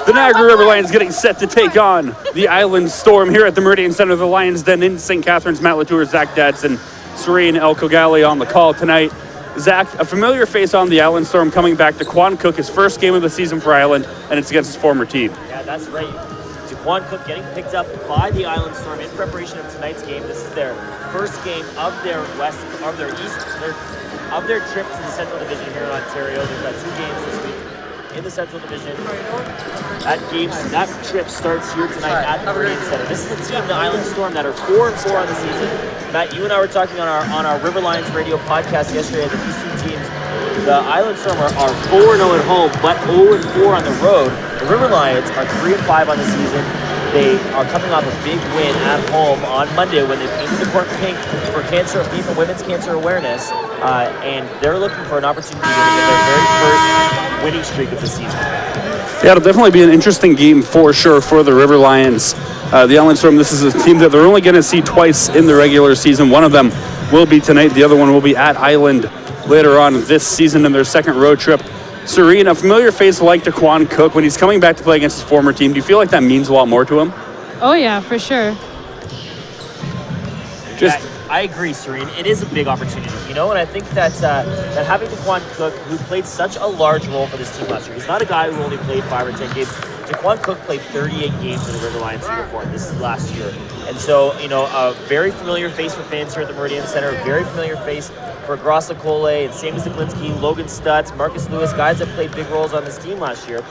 The Niagara River Lions getting set to take on the Island Storm here at the Meridian Center of the Lions Den in St. Catharines. Matt Latour, Zach Dadson, Serene El Kogali on the call tonight. Zach, a familiar face on the Island Storm coming back to Quan Cook, his first game of the season for Island, and it's against his former team. Yeah, that's right. Quan Cook getting picked up by the Island Storm in preparation of tonight's game. This is their first game of their trip to the Central Division here in Ontario. They've got 2 games this week in the Central Division. That trip starts here tonight at the Meridian Center. This is a team, the Island Storm, that are 4-4 on the season. Matt, you and I were talking on our River Lions radio podcast yesterday that these 2 teams, the Island Storm are 4-0 at home, but 0-4 on the road. The River Lions are 3-5 on the season. They are coming off a big win at home on Monday when they painted the court pink for FIFA Women's Cancer Awareness, and they're looking for an opportunity to get their very first winning streak of the season. Yeah, it'll definitely be an interesting game for sure for the River Lions. The Island Storm, this is a team that they're only going to see twice in the regular season. One of them will be tonight. The other one will be at Island later on this season in their second road trip. Serene, a familiar face like Quan Cook, when he's coming back to play against his former team, do you feel like that means a lot more to him? Oh, yeah, for sure. I agree, Serene. It is a big opportunity, and I think that having Quan Cook, who played such a large role for this team last year, he's not a guy who only played 5 or 10 games. Quan Cook played 38 games in the River Lions uniform this last year. And so, a very familiar face for fans here at the Meridian Center, a very familiar face for Gross Lecole and Sammy Zaglinski, Logan Stutz, Marcus Lewis, guys that played big roles on this team last year.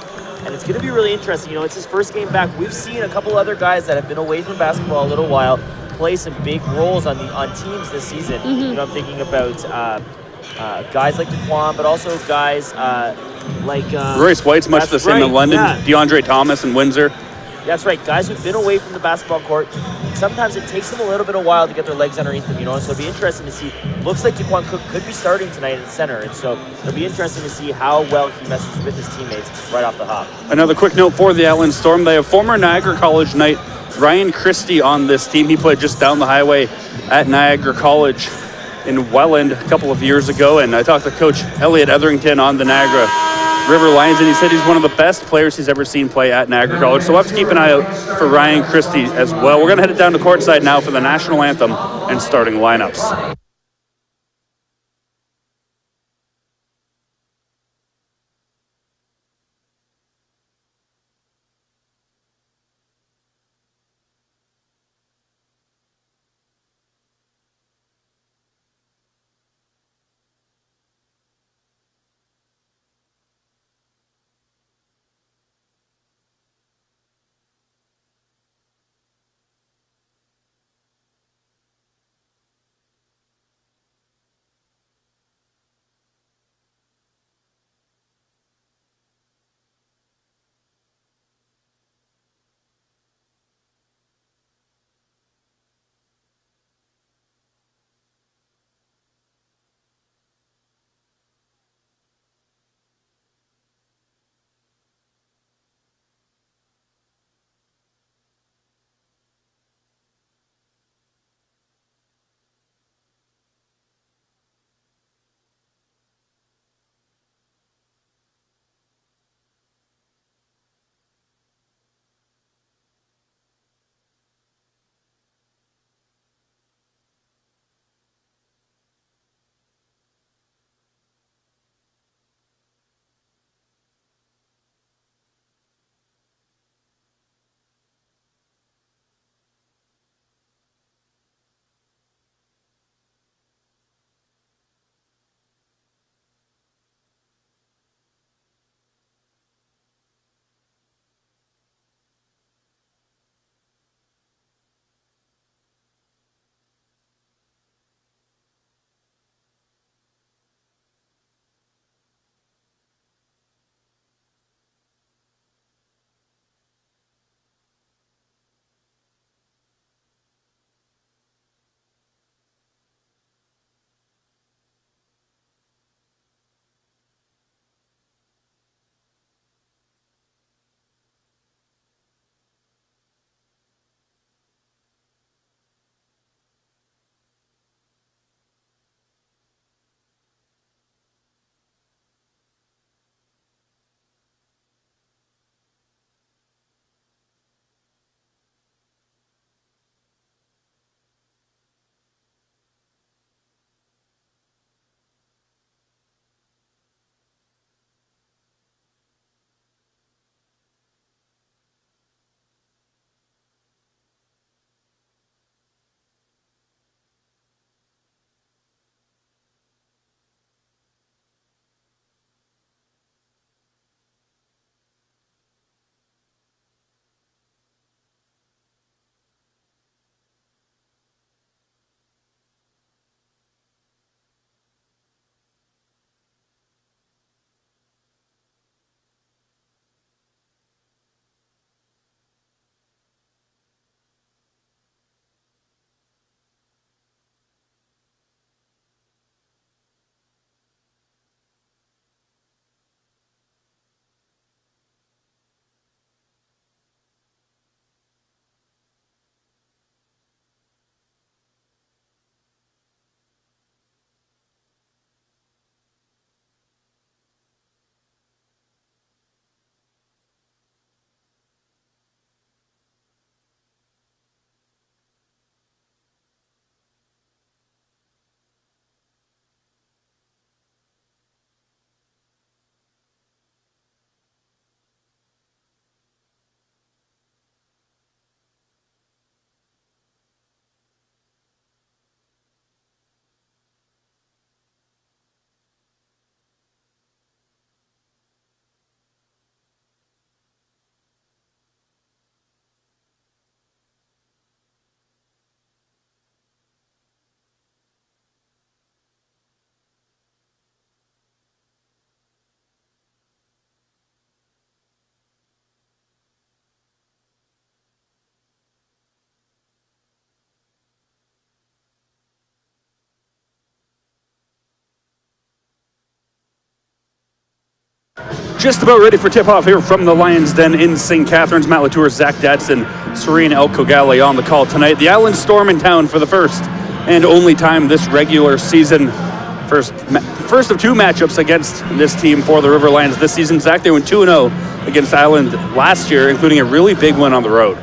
And it's going to be really interesting. It's his first game back. We've seen a couple other guys that have been away from basketball a little while play some big roles on teams this season. Mm-hmm. I'm thinking about guys like DeQuan, but also guys like Royce White's much the same in London. Yeah. DeAndre Thomas in Windsor. That's right. Guys who've been away from the basketball court. Sometimes it takes them a little bit of while to get their legs underneath them, So it'll be interesting to see. Looks like DeQuan Cook could be starting tonight at center, and so it'll be interesting to see how well he meshes with his teammates right off the hop. Another quick note for the Island Storm. They have former Niagara College Knight Ryan Christie on this team. He played just down the highway at Niagara College in Welland a couple of years ago, and I talked to Coach Elliot Etherington on the Niagara River Lions, and he said he's one of the best players he's ever seen play at Niagara College. So we'll have to keep an eye out for Ryan Christie as well. We're going to head it down to courtside now for the national anthem and starting lineups. Just about ready for tip-off here from the Lions Den in St. Catharines. Matt Latour, Zach Datson, Serene Elkogale on the call tonight. The Island Storm in town for the first and only time this regular season. First of two matchups against this team for the River Lions this season. Zach, they went 2-0 against Island last year, including a really big one on the road.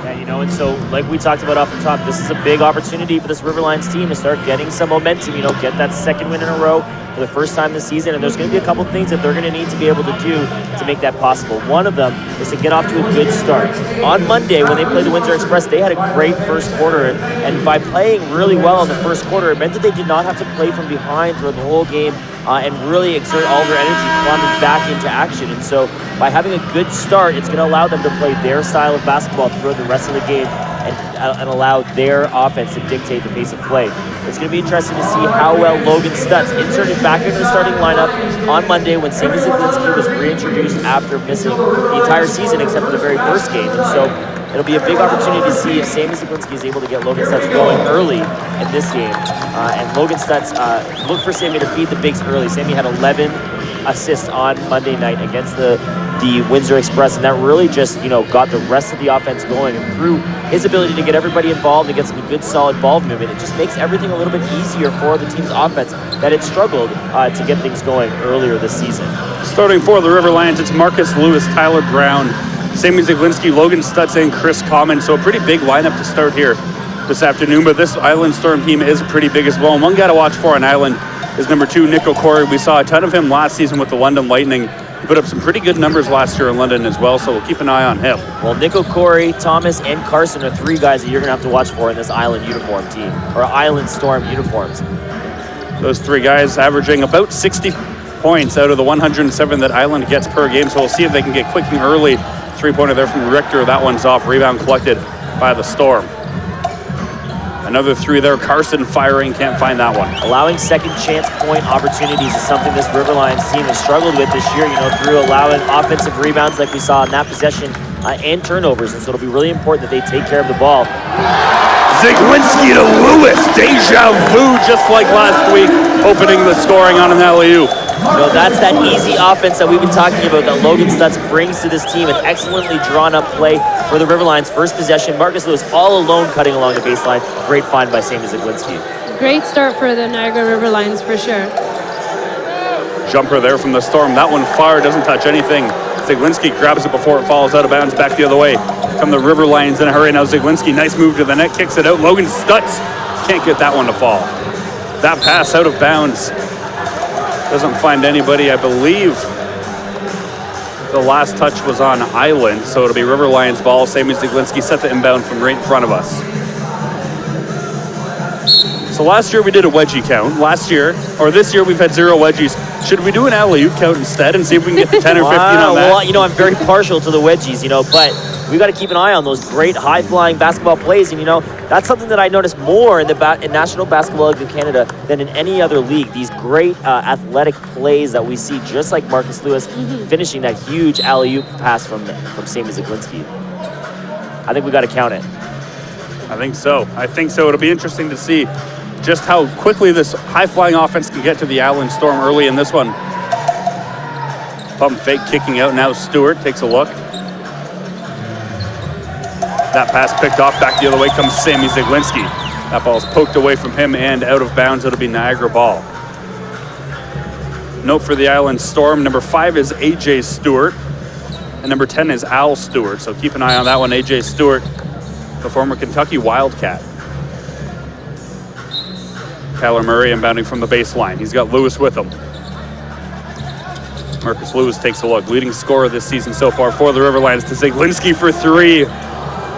Yeah, and so like we talked about off the top, this is a big opportunity for this River Lions team to start getting some momentum, get that second win in a row for the first time this season. And there's going to be a couple things that they're going to need to be able to do to make that possible. One of them is to get off to a good start. On Monday, when they played the Windsor Express, they had a great first quarter. And by playing really well in the first quarter, it meant that they did not have to play from behind throughout the whole game and really exert all their energy climbing back into action. And so by having a good start, it's going to allow them to play their style of basketball throughout the rest of the game and allow their offense to dictate the pace of play. It's going to be interesting to see how well Logan Stutz inserted back into the starting lineup on Monday when Sammy Zaglinski was reintroduced after missing the entire season except for the very first game. And so it'll be a big opportunity to see if Sammy Zaglinski is able to get Logan Stutz going early in this game. And Logan Stutz, look for Sammy to feed the bigs early. Sammy had 11 assists on Monday night against the Windsor Express, and that really just, got the rest of the offense going. And through his ability to get everybody involved and get some good solid ball movement, it just makes everything a little bit easier for the team's offense that it struggled to get things going earlier this season. Starting for the River Lions, it's Marcus Lewis, Tyler Brown, Sammy Zaglinski, Logan Stutz, and Chris Common. So a pretty big lineup to start here this afternoon, but this Island Storm team is pretty big as well. And one guy to watch for on Island is number 2, Nick O'Corey. We saw a ton of him last season with the London Lightning. He put up some pretty good numbers last year in London as well, so we'll keep an eye on him. Well, Nick O'Corey, Thomas, and Carson are 3 guys that you're going to have to watch for in this Island uniform team, or Island Storm uniforms. Those 3 guys averaging about 60 points out of the 107 that Island gets per game, so we'll see if they can get clicking early. 3-pointer there from Richter. That one's off. Rebound collected by the Storm. Another 3 there. Carson firing. Can't find that one. Allowing second chance point opportunities is something this River Lions team has struggled with this year, through allowing offensive rebounds like we saw in that possession and turnovers. And so it'll be really important that they take care of the ball. Zaglinski to Lewis. Deja vu, just like last week, opening the scoring on an alley-oop. That's that easy offense that we've been talking about that Logan Stutz brings to this team. An excellently drawn-up play for the River Lions. First possession, Marcus Lewis all alone cutting along the baseline. Great find by Sammy Zaglinski. Great start for the Niagara River Lions for sure. Jumper there from the Storm. That one far, doesn't touch anything. Zaglinski grabs it before it falls out of bounds back the other way. Come the River Lions in a hurry. Now Zaglinski, nice move to the net, kicks it out. Logan Stutz can't get that one to fall. That pass out of bounds. Doesn't find anybody. I believe the last touch was on Island, so it'll be River Lions ball. Sammy Zaglinski set the inbound from right in front of us. So last year we did a wedgie count. This year we've had 0 wedgies. Should we do an alley-oop count instead and see if we can get to 10 or 15 on that? Well, I'm very partial to the wedgies, but we got to keep an eye on those great high-flying basketball plays. And, that's something that I notice more in in National Basketball League of Canada than in any other league. These great athletic plays that we see, just like Marcus Lewis finishing that huge alley-oop pass from Sammy Zaglinski. I think we got to count it. I think so. It'll be interesting to see just how quickly this high-flying offense can get to the Island Storm early in this one. Pump fake kicking out now. Stewart takes a look. That pass picked off. Back the other way comes Sammy Zaglinski. That ball's poked away from him and out of bounds. It'll be Niagara ball. Note for the Island Storm, number 5 is AJ Stewart, and number 10 is Al Stewart. So keep an eye on that one. AJ Stewart, the former Kentucky Wildcat. Kyler Murray inbounding from the baseline. He's got Lewis with him. Marcus Lewis takes a look. Leading scorer this season so far for the River Lions to Zaglinski for 3.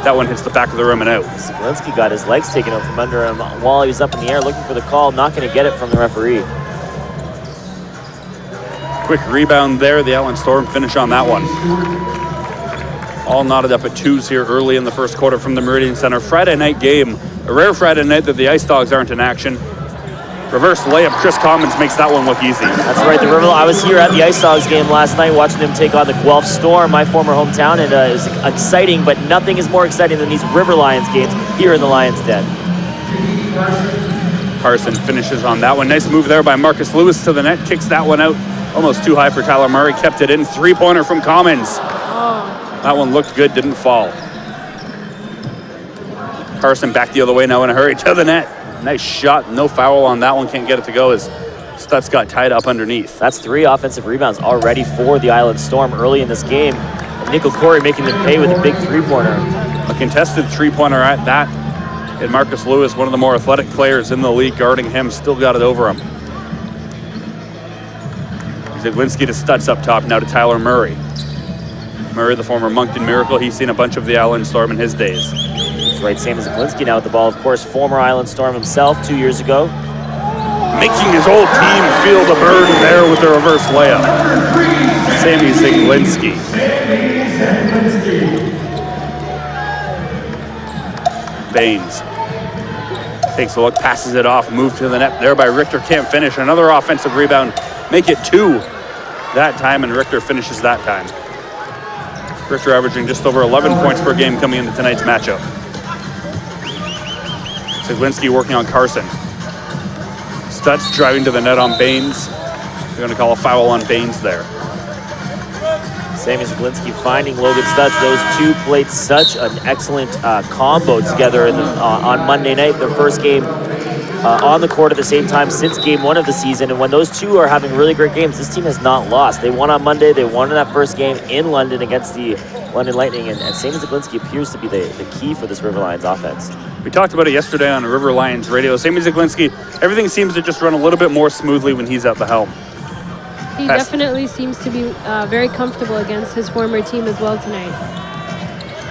That one hits the back of the rim and out. Zaglinski got his legs taken out from under him while he was up in the air looking for the call. Not going to get it from the referee. Quick rebound there. The Island Storm finish on that one. All knotted up at 2s here early in the first quarter from the Meridian Center. Friday night game. A rare Friday night that the Ice Dogs aren't in action. Reverse layup. Chris Commons makes that one look easy. That's right. I was here at the Ice Dogs game last night watching them take on the Guelph Storm, my former hometown, and it was exciting, but nothing is more exciting than these River Lions games here in the Lions Den. Carson finishes on that one. Nice move there by Marcus Lewis to the net. Kicks that one out Almost too high for Tyler Murray. Kept it in. Three-pointer from Commons. That one looked good, didn't fall. Carson back the other way now in a hurry to the net. Nice shot. No foul on that one. Can't get it to go as Stutz got tied up underneath. That's 3 offensive rebounds already for the Island Storm early in this game. And Nick O'Corey making them pay with a big three-pointer. A contested three-pointer at that. And Marcus Lewis, one of the more athletic players in the league, guarding him, still got it over him. Zaglinski to Stutz up top, now to Tyler Murray. Murray, the former Moncton Miracle, he's seen a bunch of the Island Storm in his days. That's right, Sam Zaglinski now with the ball. Of course, former Island Storm himself 2 years ago. Making his old team feel the burn there with the reverse layup. Sammy Zaglinski. Baines takes a look, passes it off, move to the net there by Richter, can't finish. Another offensive rebound, make it 2 that time, and Richter finishes that time. Richter averaging just over 11 points per game coming into tonight's matchup. Zaglinski working on Carson. Stutz driving to the net on Baines. They're going to call a foul on Baines there. Sammy Zaglinski finding Logan Stutz. Those two played such an excellent combo together on Monday night. Their first game on the court at the same time since game 1 of the season. And when those two are having really great games, this team has not lost. They won on Monday. They won in that first game in London against the London Lightning. And Sammy Zaglinski appears to be the key for this River Lions offense. We talked about it yesterday on River Lions radio. Sammy Zaglinski, everything seems to just run a little bit more smoothly when he's at the helm. He definitely seems to be very comfortable against his former team as well tonight.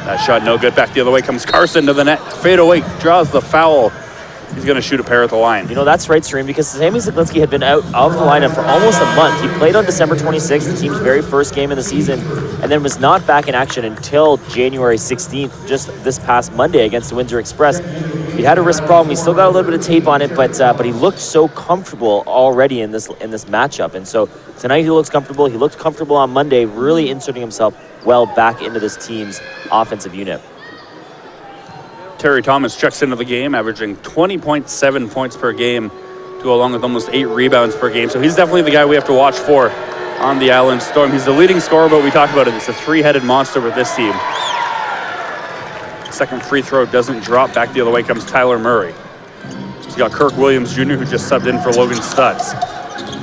That shot no good. Back the other way comes Carson to the net. Fade away, draws the foul. He's going to shoot a pair at the line. You know, that's right, Serene, because Sammy Zaglinski had been out of the lineup for almost a month. He played on December 26th, the team's very first game of the season, and then was not back in action until January 16th, just this past Monday against the Windsor Express. He had a wrist problem. He still got a little bit of tape on it, but he looked so comfortable already in this matchup. And so tonight he looks comfortable. He looked comfortable on Monday, really inserting himself well back into this team's offensive unit. Terry Thomas checks into the game, averaging 20.7 points per game to go along with almost 8 rebounds per game. So he's definitely the guy we have to watch for on the Island Storm. He's the leading scorer, but we talked about it. It's a 3-headed monster with this team. Second free throw doesn't drop. Back the other way comes Tyler Murray. He's got Kirk Williams Jr., who just subbed in for Logan Stutz.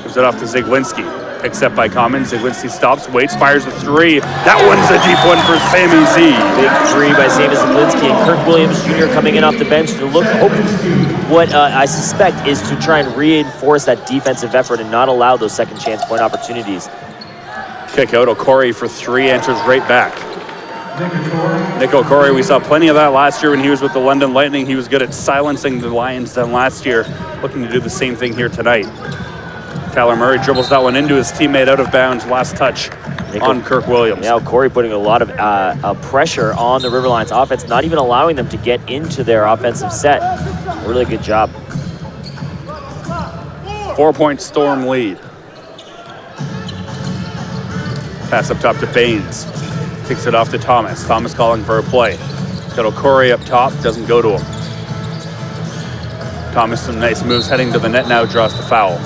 Gives it off to Zaglinski. Picked up by Commons. Zaglinski stops, waits, fires a 3. That one's a deep one for Sammy Z. Big 3 by Sammy Zaglinski, and Kirk Williams Jr. coming in off the bench to look. What I suspect is to try and reinforce that defensive effort and not allow those second chance point opportunities. Kick out. O'Corey for 3, answers right back. Nick O'Corey, we saw plenty of that last year when he was with the London Lightning. He was good at silencing the Lions then last year. Looking to do the same thing here tonight. Tyler Murray dribbles that one into his teammate out of bounds. Last touch on Kirk Williams. Yeah, Corey putting a lot of pressure on the River Lions offense, not even allowing them to get into their offensive set. Really good job. 4-point Storm lead. Pass up top to Baines. Kicks it off to Thomas. Thomas calling for a play. He's got O'Corey up top, doesn't go to him. Thomas, some nice moves heading to the net now, draws the foul.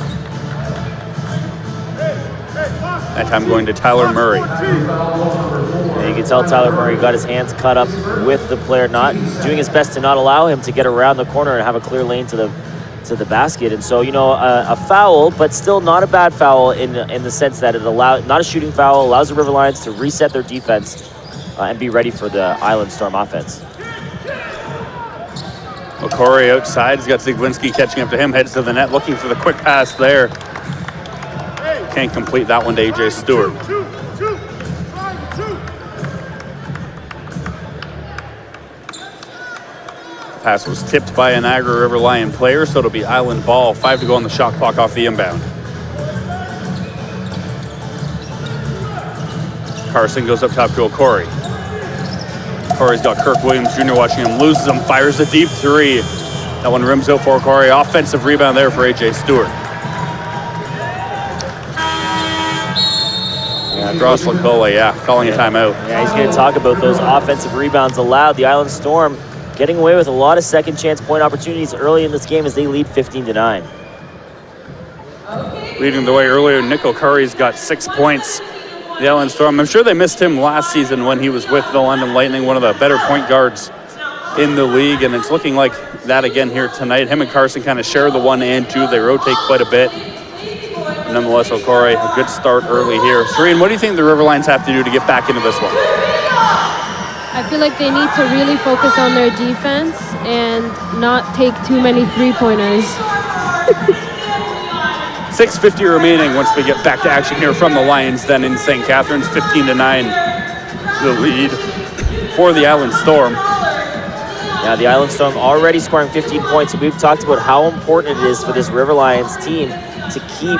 That time going to Tyler Murray. And you can tell Tyler Murray got his hands cut up with the player, not doing his best to not allow him to get around the corner and have a clear lane to the basket. And so, you know, a foul, but still not a bad foul in the sense that it allowed, not a shooting foul, allows the River Lions to reset their defense and be ready for the Island Storm offense. O'Corey outside, he's got Zaglinski catching up to him, heads to the net, looking for the quick pass there. Can't complete that one to AJ Stewart. Pass was tipped by a Niagara River Lion player, so it'll be Island ball. 5 to go on the shot clock off the inbound. Carson goes up top to O'Corey. O'Corey's got Kirk Williams Jr. watching him, loses him, fires a deep 3. That one rims out for O'Corey. Offensive rebound there for AJ Stewart. Dross Lacola, calling a timeout. Yeah, he's going to talk about those offensive rebounds allowed. The Island Storm getting away with a lot of second chance point opportunities early in this game as they lead 15-9. Okay. leading the way earlier. Nick O'Curry's got 6 points. The Island Storm, I'm sure they missed him last season when he was with the London Lightning, one of the better point guards in the league, and it's looking like that again here tonight. Him and Carson kind of share the 1 and 2. They rotate quite a bit. Nonetheless, O'Curry, a good start early here. Serene, what do you think the Riverlions have to do to get back into this one? I feel like they need to really focus on their defense and not take too many three-pointers. 6:50 remaining once we get back to action here from the Lions then in St. Catharines. 15-9 the lead for the Island Storm. Yeah, the Island Storm already scoring 15 points. And we've talked about how important it is for this River Lions team to keep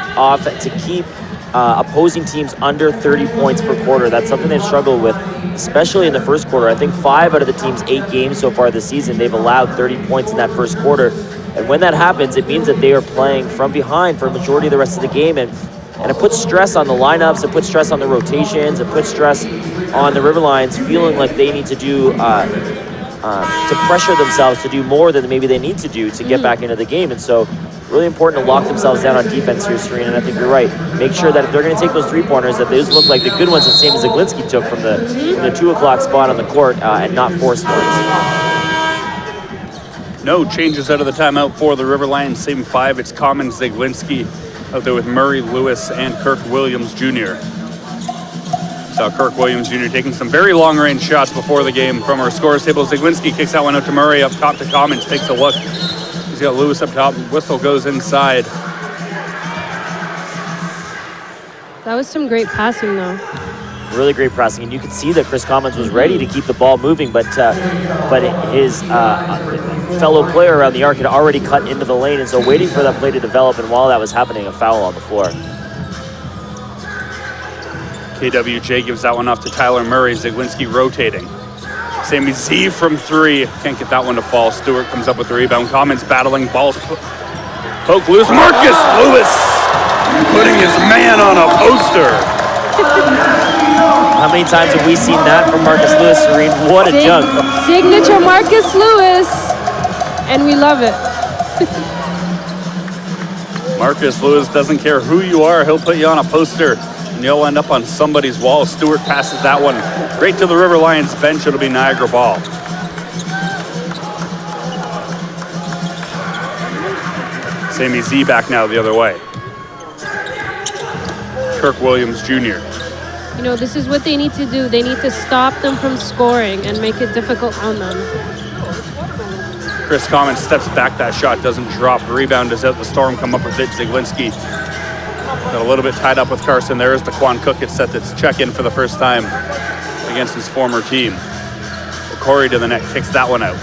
opposing teams under 30 points per quarter. That's something they've struggled with, especially in the first quarter. I think 5 out of the team's 8 games so far this season, they've allowed 30 points in that first quarter. And when that happens, it means that they are playing from behind for a majority of the rest of the game. And it puts stress on the lineups, it puts stress on the rotations, it puts stress on the River Lions feeling like they need to do, to pressure themselves to do more than maybe they need to do to get back into the game. And so really important to lock themselves down on defense here, Serena, and I think you're right. Make sure that if they're going to take those three-pointers, that those look like the good ones, the same as Zaglinski took from the 2 o'clock spot on the court, and not forced ones. No changes out of the timeout for the River Lions. Same 5. It's Common, Zaglinski out there with Murray, Lewis, and Kirk Williams Jr. Saw Kirk Williams Jr. taking some very long-range shots before the game from our scores table. Zaglinski kicks that one out to Murray, up top to Commons, takes a look. He's got Lewis up top. Whistle goes inside. That was some great passing, though. Really great pressing, and you could see that Chris Commons was ready to keep the ball moving, but his fellow player around the arc had already cut into the lane, and so waiting for that play to develop, and while that was happening, a foul on the floor. KWJ gives that one off to Tyler Murray. Zaglinski rotating. Sammy Z from 3. Can't get that one to fall. Stewart comes up with the rebound. Commons battling. Balls poke loose. Marcus Lewis putting his man on a poster. How many times have we seen that from Marcus Lewis, Serene? What a junk. Signature Marcus Lewis. And we love it. Marcus Lewis doesn't care who you are. He'll put you on a poster, and you'll end up on somebody's wall. Stewart passes that one right to the River Lions bench. It'll be Niagara ball. Sammy Z back now the other way. Kirk Williams Jr. You know, this is what they need to do. They need to stop them from scoring and make it difficult on them. Chris Commons steps back. That shot doesn't drop. The rebound is out. The Storm come up with it. Zaglinski got a little bit tied up with Carson. There is Daquan Cook. It's set to check in for the first time against his former team. Corey to the net, kicks that one out.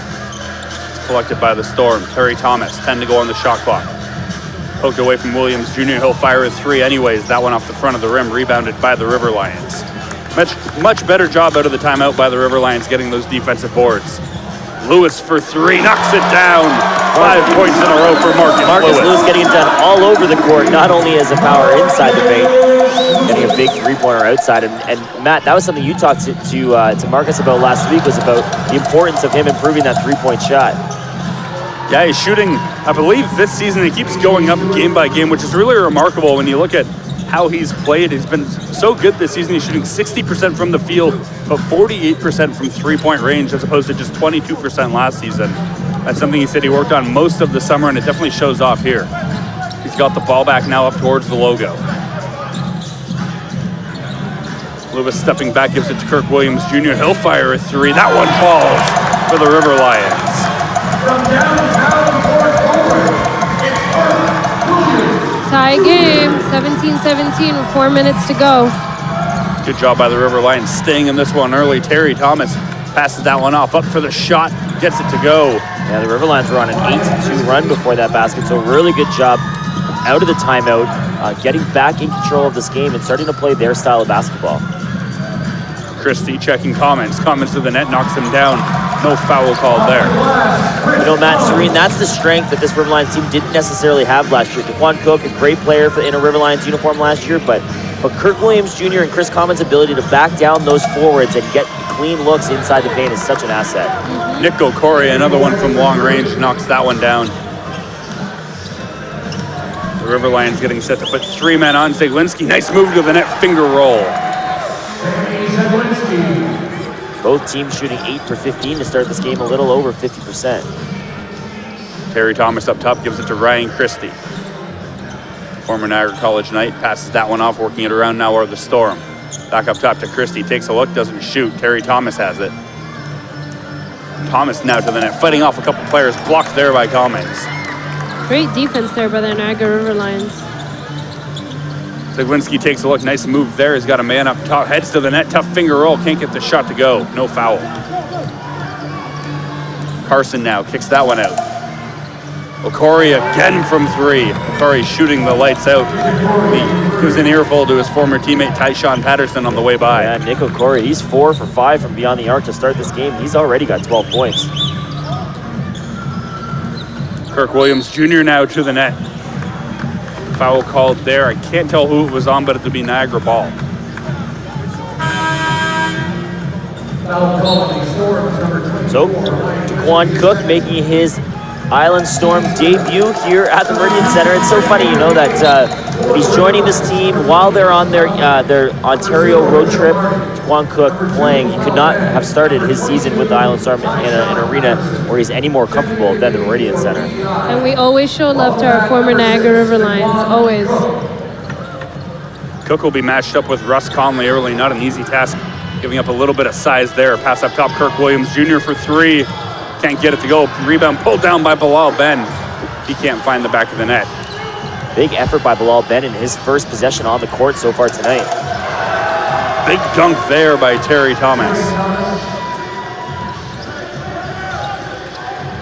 It's collected by the Storm. Terry Thomas, 10 to go on the shot clock. Poked away from Williams Jr. He'll fire a 3 anyways. That one off the front of the rim, rebounded by the River Lions. Much better job out of the timeout by the River Lions getting those defensive boards. Lewis for 3, knocks it down. 5 points in a row for Marcus Lewis getting it done all over the court, not only as a power inside the paint, getting a big three-pointer outside. And Matt, that was something you talked to Marcus about last week, was about the importance of him improving that three-point shot. Yeah, he's shooting, I believe this season, he keeps going up game by game, which is really remarkable when you look at how he's played. He's been so good this season. He's shooting 60% from the field, but 48% from three-point range, as opposed to just 22% last season. That's something he said he worked on most of the summer, and it definitely shows off here. He's got the ball back now up towards the logo. Lewis stepping back, gives it to Kirk Williams Jr. He'll fire a 3. That one falls for the River Lions. Tie game, 17-17 with 4 minutes to go. Good job by the River Lions staying in this one early. Terry Thomas passes that one off, up for the shot, gets it to go. Yeah, the River Lions were on an 8-2 run before that basket, so really good job out of the timeout, getting back in control of this game and starting to play their style of basketball. Christie checking Commons to the net, knocks him down. No foul called there. You know, Matt, Serene, that's the strength that this River Lions team didn't necessarily have last year. Daquan Cook, a great player in a River Lions uniform last year, but Kirk Williams Jr. and Chris Commons' ability to back down those forwards and get clean looks inside the paint is such an asset. Nick O'Corey, another one from long range, knocks that one down. The River Lions getting set to put 3 men on. Zaglinski, nice move to the net, finger roll. Both teams shooting 8 for 15 to start this game, a little over 50%. Terry Thomas up top gives it to Ryan Christie. Former Niagara College Knight passes that one off, working it around now are the Storm. Back up top to Christie, takes a look, doesn't shoot. Terry Thomas has it. Thomas now to the net, fighting off a couple players, blocked there by Commons. Great defense there by the Niagara River Lions. Zaglinski takes a look, nice move there. He's got a man up top, heads to the net, tough finger roll, can't get the shot to go. No foul. Carson now kicks that one out. Okori again from 3. Okori shooting the lights out. He gives an earful to his former teammate Tyshawn Patterson on the way by. Yeah, Nick Okori, he's 4 for 5 from beyond the arc to start this game. He's already got 12 points. Kirk Williams Jr. now to the net. Foul called there. I can't tell who it was on, but it'll be Niagara ball. So, Daquan Cook making his Island Storm debut here at the Meridian Center. It's so funny, you know, that he's joining this team while they're on their Ontario road trip. Daquan Cook playing. He could not have started his season with the Island Storm in an arena where he's any more comfortable than the Meridian Center. And we always show love to our former Niagara River Lions, always. Cook will be matched up with Russ Conley early, not an easy task, giving up a little bit of size there. Pass up top, Kirk Williams Jr. for 3. Can't get it to go. Rebound pulled down by Bilal Ben. He can't find the back of the net. Big effort by Bilal Ben in his first possession on the court so far tonight. Big dunk there by Terry Thomas.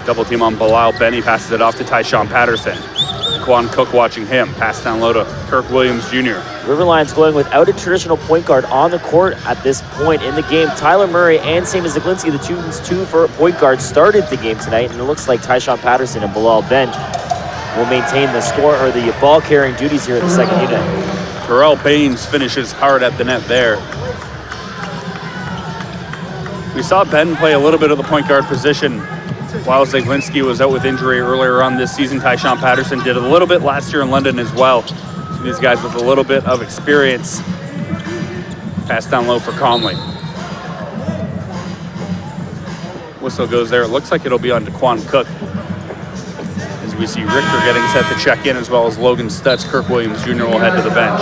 Double team on Bilal Ben. He passes it off to Tyshawn Patterson. Quan Cook watching him. Pass down low to Kirk Williams Jr. River Lions going without a traditional point guard on the court at this point in the game. Tyler Murray and Sam Zaglinski, the two for point guards, started the game tonight, and it looks like Tyshawn Patterson and Bilal Ben will maintain the ball carrying duties here in the second unit. Terrell Baines finishes hard at the net there. We saw Ben play a little bit of the point guard position while Zaglinski was out with injury earlier on this season. Tyshawn Patterson did a little bit last year in London as well. So these guys with a little bit of experience. Pass down low for Conley. Whistle goes there. It looks like it'll be on Daquan Cook. As we see Richter getting set to check in, as well as Logan Stutz. Kirk Williams Jr. will head to the bench.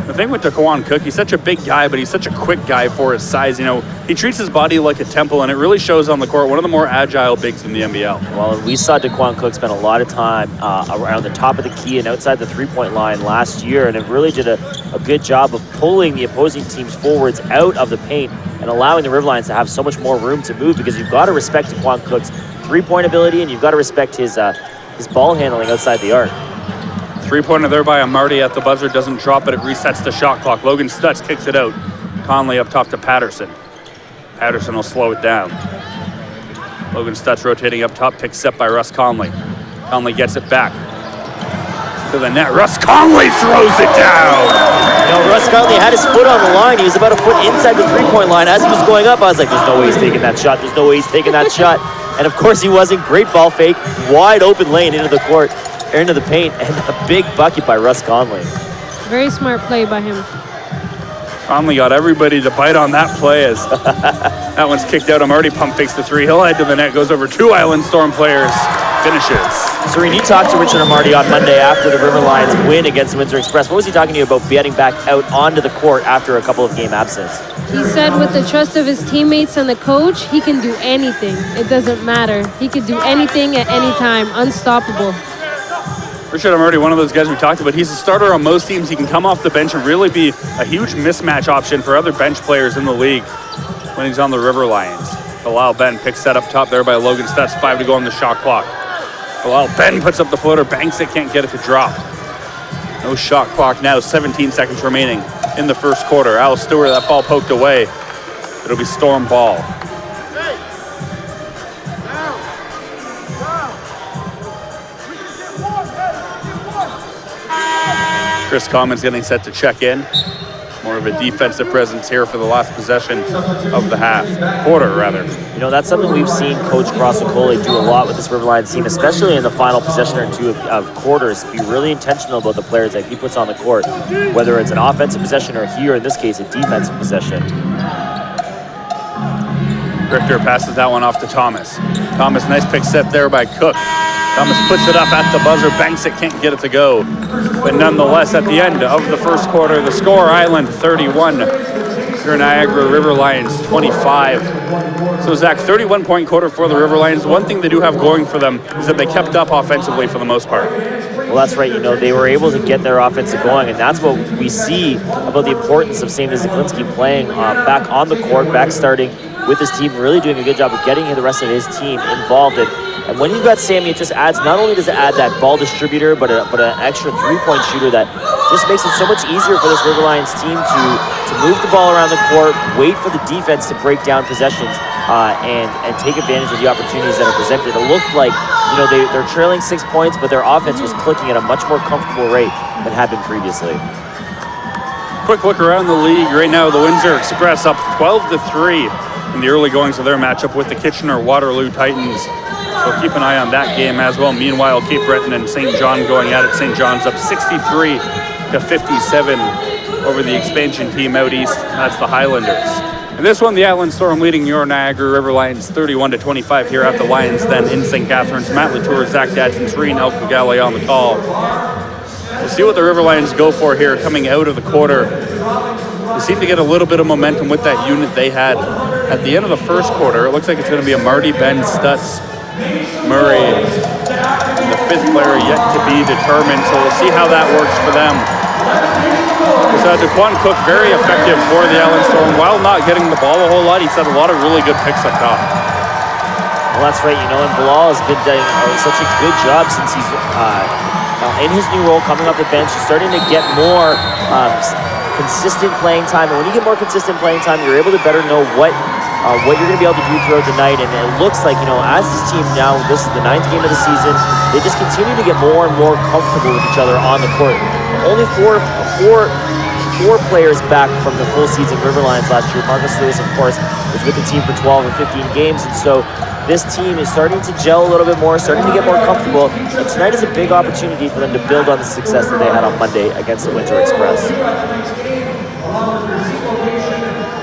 The thing with Daquan Cook, he's such a big guy, but he's such a quick guy for his size. You know, he treats his body like a temple, and it really shows on the court. One of the more agile bigs in the NBL. Well, we saw Daquan Cook spend a lot of time around the top of the key and outside the three-point line last year, and it really did a good job of pulling the opposing team's forwards out of the paint and allowing the River Lions to have so much more room to move, because you've got to respect Daquan Cook's three-point ability, and you've got to respect his ball handling outside the arc. Three-pointer there by Amarty at the buzzer, doesn't drop, but it resets the shot clock. Logan Stutz kicks it out. Conley up top to Patterson. Patterson will slow it down. Logan Stutz rotating up top, picked up by Russ Conley. Conley gets it back to the net. Russ Conley throws it down. You know, Russ Conley had his foot on the line. He was about a foot inside the three-point line. As he was going up, I was like, there's no way he's taking that shot. There's no way he's taking that shot. And of course he wasn't. Great ball fake, wide open lane into the court, into the paint, and a big bucket by Russ Conley. Very smart play by him. Conley got everybody to bite on that play as that one's kicked out. Amarty pump fakes the 3. He'll head to the net, goes over 2 Island Storm players, finishes. Serene, you talked to Richard Amarty on Monday after the River Lions win against the Windsor Express. What was he talking to you about getting back out onto the court after a couple of game absence? He said with the trust of his teammates and the coach, he can do anything. It doesn't matter. He could do anything at any time. Unstoppable. Richard Amarty, one of those guys we talked about. He's a starter on most teams. He can come off the bench and really be a huge mismatch option for other bench players in the league when he's on the River Lions. Bilal Ben picks that up top there by Logan Stutz. 5 to go on the shot clock. Bilal Ben puts up the floater, banks it, can't get it to drop. No shot clock now, 17 seconds remaining in the first quarter. Al Stewart, that ball poked away. It'll be Storm ball. Chris Commons getting set to check in. More of a defensive presence here for the last possession of the quarter rather. You know, that's something we've seen Coach Grosicoli do a lot with this River Lions team, especially in the final possession or two of quarters. Be really intentional about the players that he puts on the court, whether it's an offensive possession or here, in this case, a defensive possession. Richter passes that one off to Thomas. Thomas, nice pick set there by Cook. Thomas puts it up at the buzzer, banks it, can't get it to go. But nonetheless, at the end of the first quarter, the score, Island 31, here Niagara River Lions 25. So Zach, 31-point quarter for the River Lions. One thing they do have going for them is that they kept up offensively for the most part. Well, that's right. You know, they were able to get their offense going, and that's what we see about the importance of Sammy Zaklinski playing back on the court, back starting with his team, really doing a good job of getting the rest of his team involved. And when you've got Sammy, it just adds, not only does it add that ball distributor, but an extra three-point shooter that just makes it so much easier for this River Lions team to move the ball around the court, wait for the defense to break down possessions, and take advantage of the opportunities that are presented. It looked like, you know, they're trailing 6 points, but their offense was clicking at a much more comfortable rate than had been previously. Quick look around the league right now. The Windsor Express up 12-3 in the early goings of their matchup with the Kitchener-Waterloo Titans. So keep an eye on that game as well. Meanwhile, Cape Breton and St. John going at it. St. John's up 63-57 over the expansion team out east. That's the Highlanders. And this one, the Island Storm leading your Niagara River Lions 31-25 here at the Lions Den in St. Catharines. Matt Latour, Zach Dadson, Serene Elkagale on the call. We'll see what the River Lions go for here coming out of the quarter. They seem to get a little bit of momentum with that unit they had at the end of the first quarter. It looks like it's going to be a Marty, Ben, Stutz, Murray, and the fifth player yet to be determined, so we'll see how that works for them. Daquan Cook, very effective for the Island Storm while not getting the ball a whole lot. He's had a lot of really good picks up top. Well, that's right, you know, and Bilal has been doing such a good job since he's in his new role coming off the bench. He's starting to get more consistent playing time, and when you get more consistent playing time, you're able to better know what you're going to be able to do throughout the night. And it looks like, you know, as this team now, this is the 9th game of the season, they just continue to get more and more comfortable with each other on the court. Only four players back from the full season River Lions last year. Marcus Lewis, of course, was with the team for 12 or 15 games, and so this team is starting to gel a little bit more, starting to get more comfortable, and tonight is a big opportunity for them to build on the success that they had on Monday against the Windsor Express.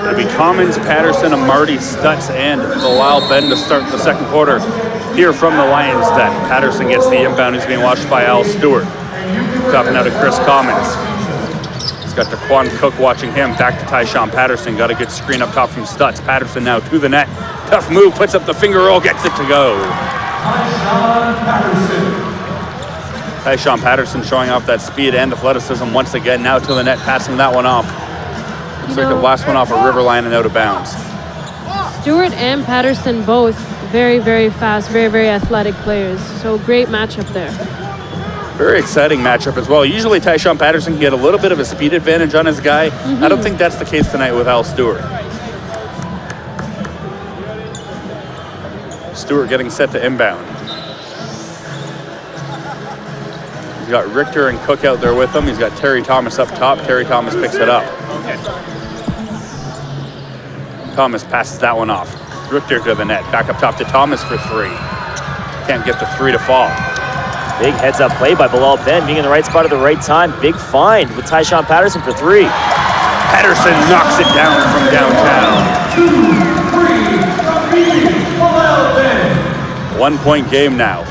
It'll be Commons, Patterson, Marty, Stutz, and Bilal Ben to start the second quarter here from the Lions Den. Patterson gets the inbound. He's being watched by Al Stewart. Dropping out to Chris Commons. He's got Daquan Cook watching him. Back to Tyshawn Patterson. Got a good screen up top from Stutz. Patterson now to the net. Tough move. Puts up the finger roll. Gets it to go. Tyshawn Patterson showing off that speed and athleticism once again. Now to the net. Passing that one off. Looks like the last one off a River Line and out of bounds. Stewart and Patterson both very, very fast, very, very athletic players. So great matchup there. Very exciting matchup as well. Usually Tyshawn Patterson can get a little bit of a speed advantage on his guy. I don't think that's the case tonight with Al Stewart. Stewart getting set to inbound. He's got Richter and Cook out there with him. He's got Terry Thomas up top. Terry Thomas picks it up. Thomas passes that one off. Richter to the net. Back up top to Thomas for three. Can't get the three to fall. Big heads-up play by Bilal Ben, being in the right spot at the right time. Big find with Tyshawn Patterson for three. Patterson knocks it down from downtown. 1 point game now.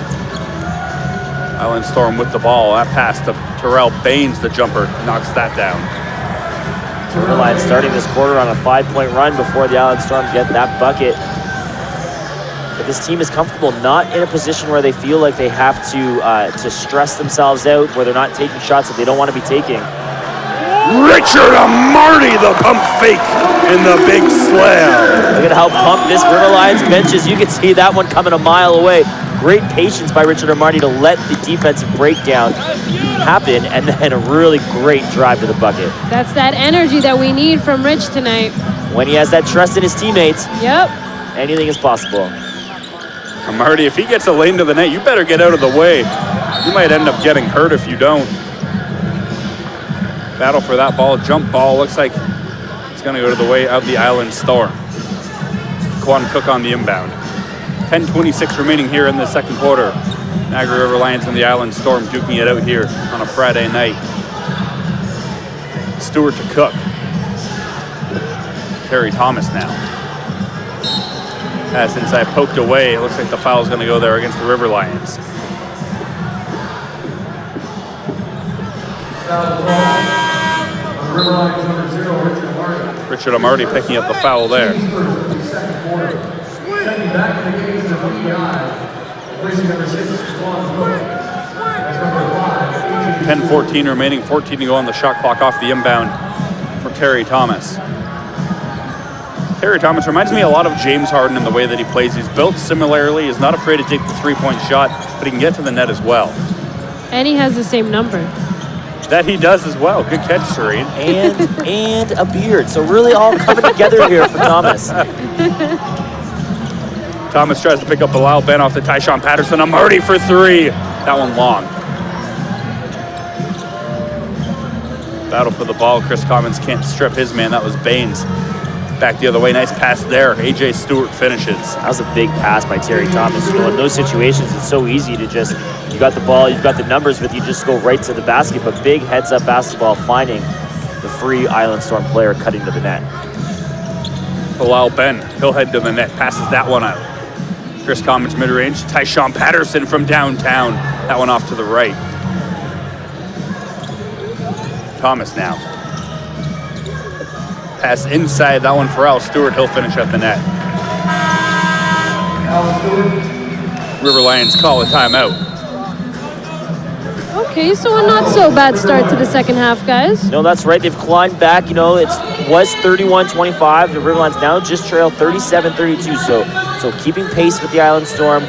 Island Storm with the ball. That pass to Terrell Baines, the jumper, knocks that down. River Lions starting this quarter on a 5-point run before the Island Storm get that bucket. But this team is comfortable, not in a position where they feel like they have to stress themselves out, where they're not taking shots that they don't want to be taking. Richard Marty, the pump fake in the big slam. Look at how pumped this River Lions bench is. You can see that one coming a mile away. Great patience by Richard Marty to let the defensive breakdown happen, and then a really great drive to the bucket. That's that energy that we need from Rich tonight. When he has that trust in his teammates, Yep. anything is possible. Marty, if he gets a lane to the net, you better get out of the way. You might end up getting hurt if you don't. Battle for that ball, jump ball. Looks like it's going to go to the way of the Island Storm. Quan Cook on the inbound. 10:26 remaining here in the second quarter. Niagara River Lions and the Island Storm duking it out here on a Friday night. Stewart to Cook. Terry Thomas now. Pass inside, poked away. It looks like the foul is going to go there against the River Lions. Richard Amarty picking up the foul there. 10:14 remaining, 14 to go on the shot clock off the inbound for Terry Thomas. Terry Thomas reminds me a lot of James Harden in the way that he plays. He's built similarly. He's not afraid to take the three-point shot, but he can get to the net as well. And he has the same number. That he does as well. Good catch, Serene. And a beard. So really all coming together here for Thomas. Thomas tries to pick up Bilal Ben off the Tyshawn Patterson. Amarty for three. That one long. Battle for the ball. Chris Commons can't strip his man. That was Baines. Back the other way. Nice pass there. AJ Stewart finishes. That was a big pass by Terry Thomas. You know, in those situations, it's so easy to just, you got the ball, you've got the numbers with you, just go right to the basket. But big heads-up basketball, finding the free Island Storm player cutting to the net. Bilal Ben, he'll head to the net. Passes that one out. Chris Commons mid-range. Tyshawn Patterson from downtown. That one off to the right. Thomas now. Pass inside, that one for Al Stewart. He'll finish at the net. River Lions call a timeout. Okay, so a not so bad start to the second half, guys. No, that's right. They've climbed back. You know, it was 31-25. The River Lions now just trail 37-32. So keeping pace with the Island Storm,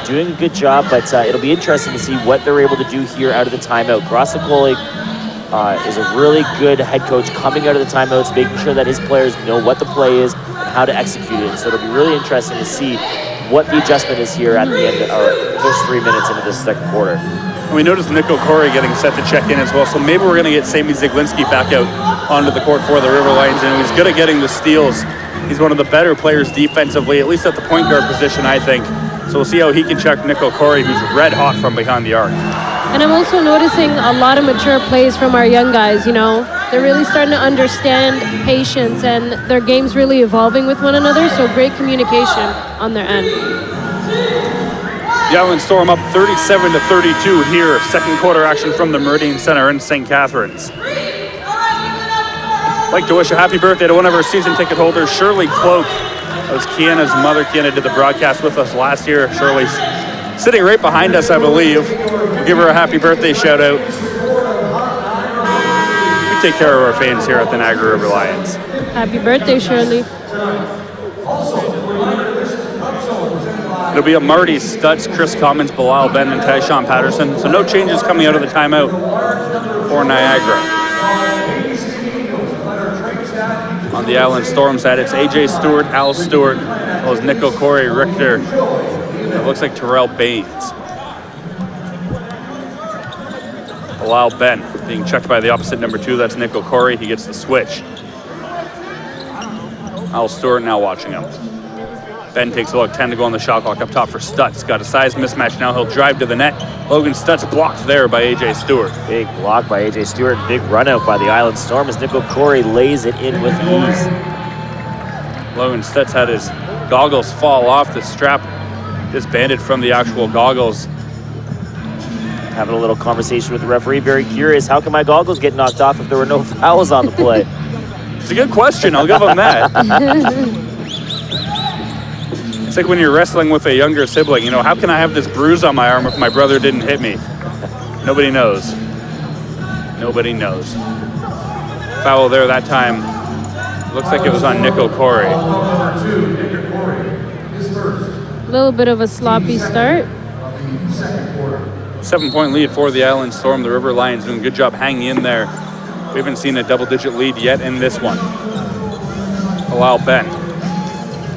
doing a good job. But it'll be interesting to see what they're able to do here out of the timeout. Grossi is a really good head coach coming out of the timeouts, making sure that his players know what the play is and how to execute it. And so it'll be really interesting to see what the adjustment is here at the end, or first 3 minutes into this second quarter. And we noticed Nick O'Corey getting set to check in as well, so maybe we're going to get Sammy Ziglinski back out onto the court for the River Lions, and he's good at getting the steals. He's one of the better players defensively, at least at the point guard position, I think. So we'll see how he can check Nick O'Corey, who's red hot from behind the arc. And I'm also noticing a lot of mature plays from our young guys, you know. They're really starting to understand patience, and their game's really evolving with one another, so great communication on their end. The Island Storm up 37-32 here. Second quarter action from the Meridian Center in St. Catharines. I'd like to wish a happy birthday to one of our season ticket holders, Shirley Cloak. That was Kiana's mother. Kiana did the broadcast with us last year. Shirley's sitting right behind us, I believe. We'll give her a happy birthday shout out. We take care of our fans here at the Niagara River Lions. Happy birthday, Shirley. It'll be a Marty Stutz, Chris Commons, Bilal Ben, and Tyshawn Patterson. So no changes coming out of the timeout for Niagara. On the Island Storm side, it's AJ Stewart, Al Stewart, as well as Nick O'Corey, Richter. It looks like Terrell Baines. Bilal Ben being checked by the opposite number 2. That's Nick O'Corey. He gets the switch. Al Stewart now watching him. Ben takes a look, 10 to go on the shot clock up top for Stutz. Got a size mismatch now, he'll drive to the net. Logan Stutz blocked there by AJ Stewart. Big block by AJ Stewart, big run out by the Island Storm as Nick O'Corey lays it in with ease. Logan Stutz had his goggles fall off, the strap disbanded from the actual goggles. Having a little conversation with the referee, very curious, how can my goggles get knocked off if there were no fouls on the play? It's a good question, I'll give him that. It's like when you're wrestling with a younger sibling, you know, how can I have this bruise on my arm if my brother didn't hit me? Nobody knows. Nobody knows. Foul there that time. Looks like it was on Nick O'Corey. A little bit of a sloppy start. 7-point lead for the Island Storm. The River Lions doing a good job hanging in there. We haven't seen a double-digit lead yet in this one. Bilal Ben.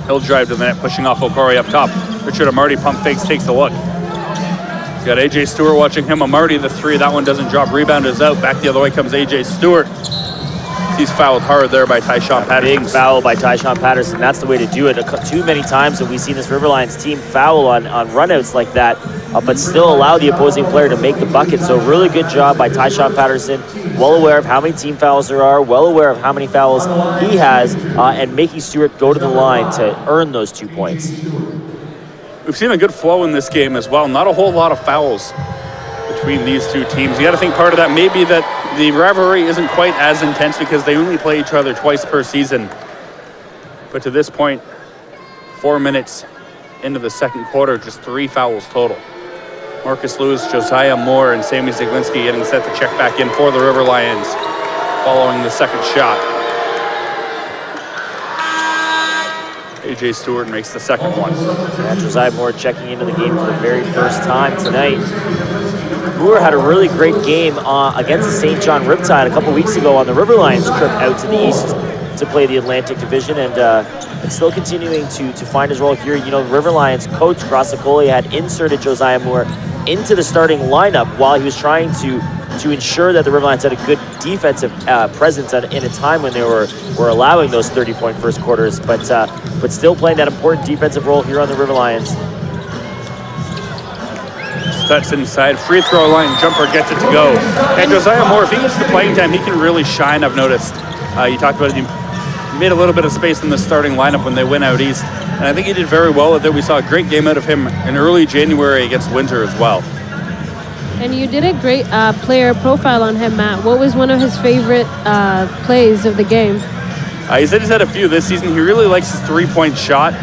He'll drive to the net, pushing off O'Corey up top. Richard Amarty pump fakes, takes a look. He's Got AJ Stewart watching him. Marty the three. That one doesn't drop. Rebound is out. Back the other way comes AJ Stewart. He's fouled hard there by Tyshawn Patterson. Big foul by Tyshawn Patterson. That's the way to do it. Too many times have we seen this River Lions team foul on runouts like that, but still allow the opposing player to make the bucket. So really good job by Tyshawn Patterson. Well aware of how many team fouls there are, well aware of how many fouls he has, and making Stewart go to the line to earn those 2 points. We've seen a good flow in this game as well. Not a whole lot of fouls between these two teams. You got to think part of that may be that the rivalry isn't quite as intense because they only play each other twice per season. But to this point, 4 minutes into the second quarter, just 3 fouls total. Marcus Lewis, Josiah Moore, and Sammy Zaglinski getting set to check back in for the River Lions following the second shot. AJ Stewart makes the second one. And Josiah Moore checking into the game for the very first time tonight. Moore had a really great game against the St. John Riptide a couple weeks ago on the River Lions trip out to the east to play the Atlantic Division, and still continuing to find his role here. You know, the River Lions coach Grasicoli had inserted Josiah Moore into the starting lineup while he was trying to ensure that the River Lions had a good defensive presence in a time when they were allowing those 30-point first quarters, but still playing that important defensive role here on the River Lions. Stutz inside, free throw line, jumper gets it to go. And Josiah Moore, if he gets the playing time, he can really shine, I've noticed. You talked about it, he made a little bit of space in the starting lineup when they went out east, and I think he did very well with it. We saw a great game out of him in early January against Winter as well. And you did a great player profile on him, Matt. What was one of his favorite plays of the game? He said he's had a few this season. He really likes his three-point shot.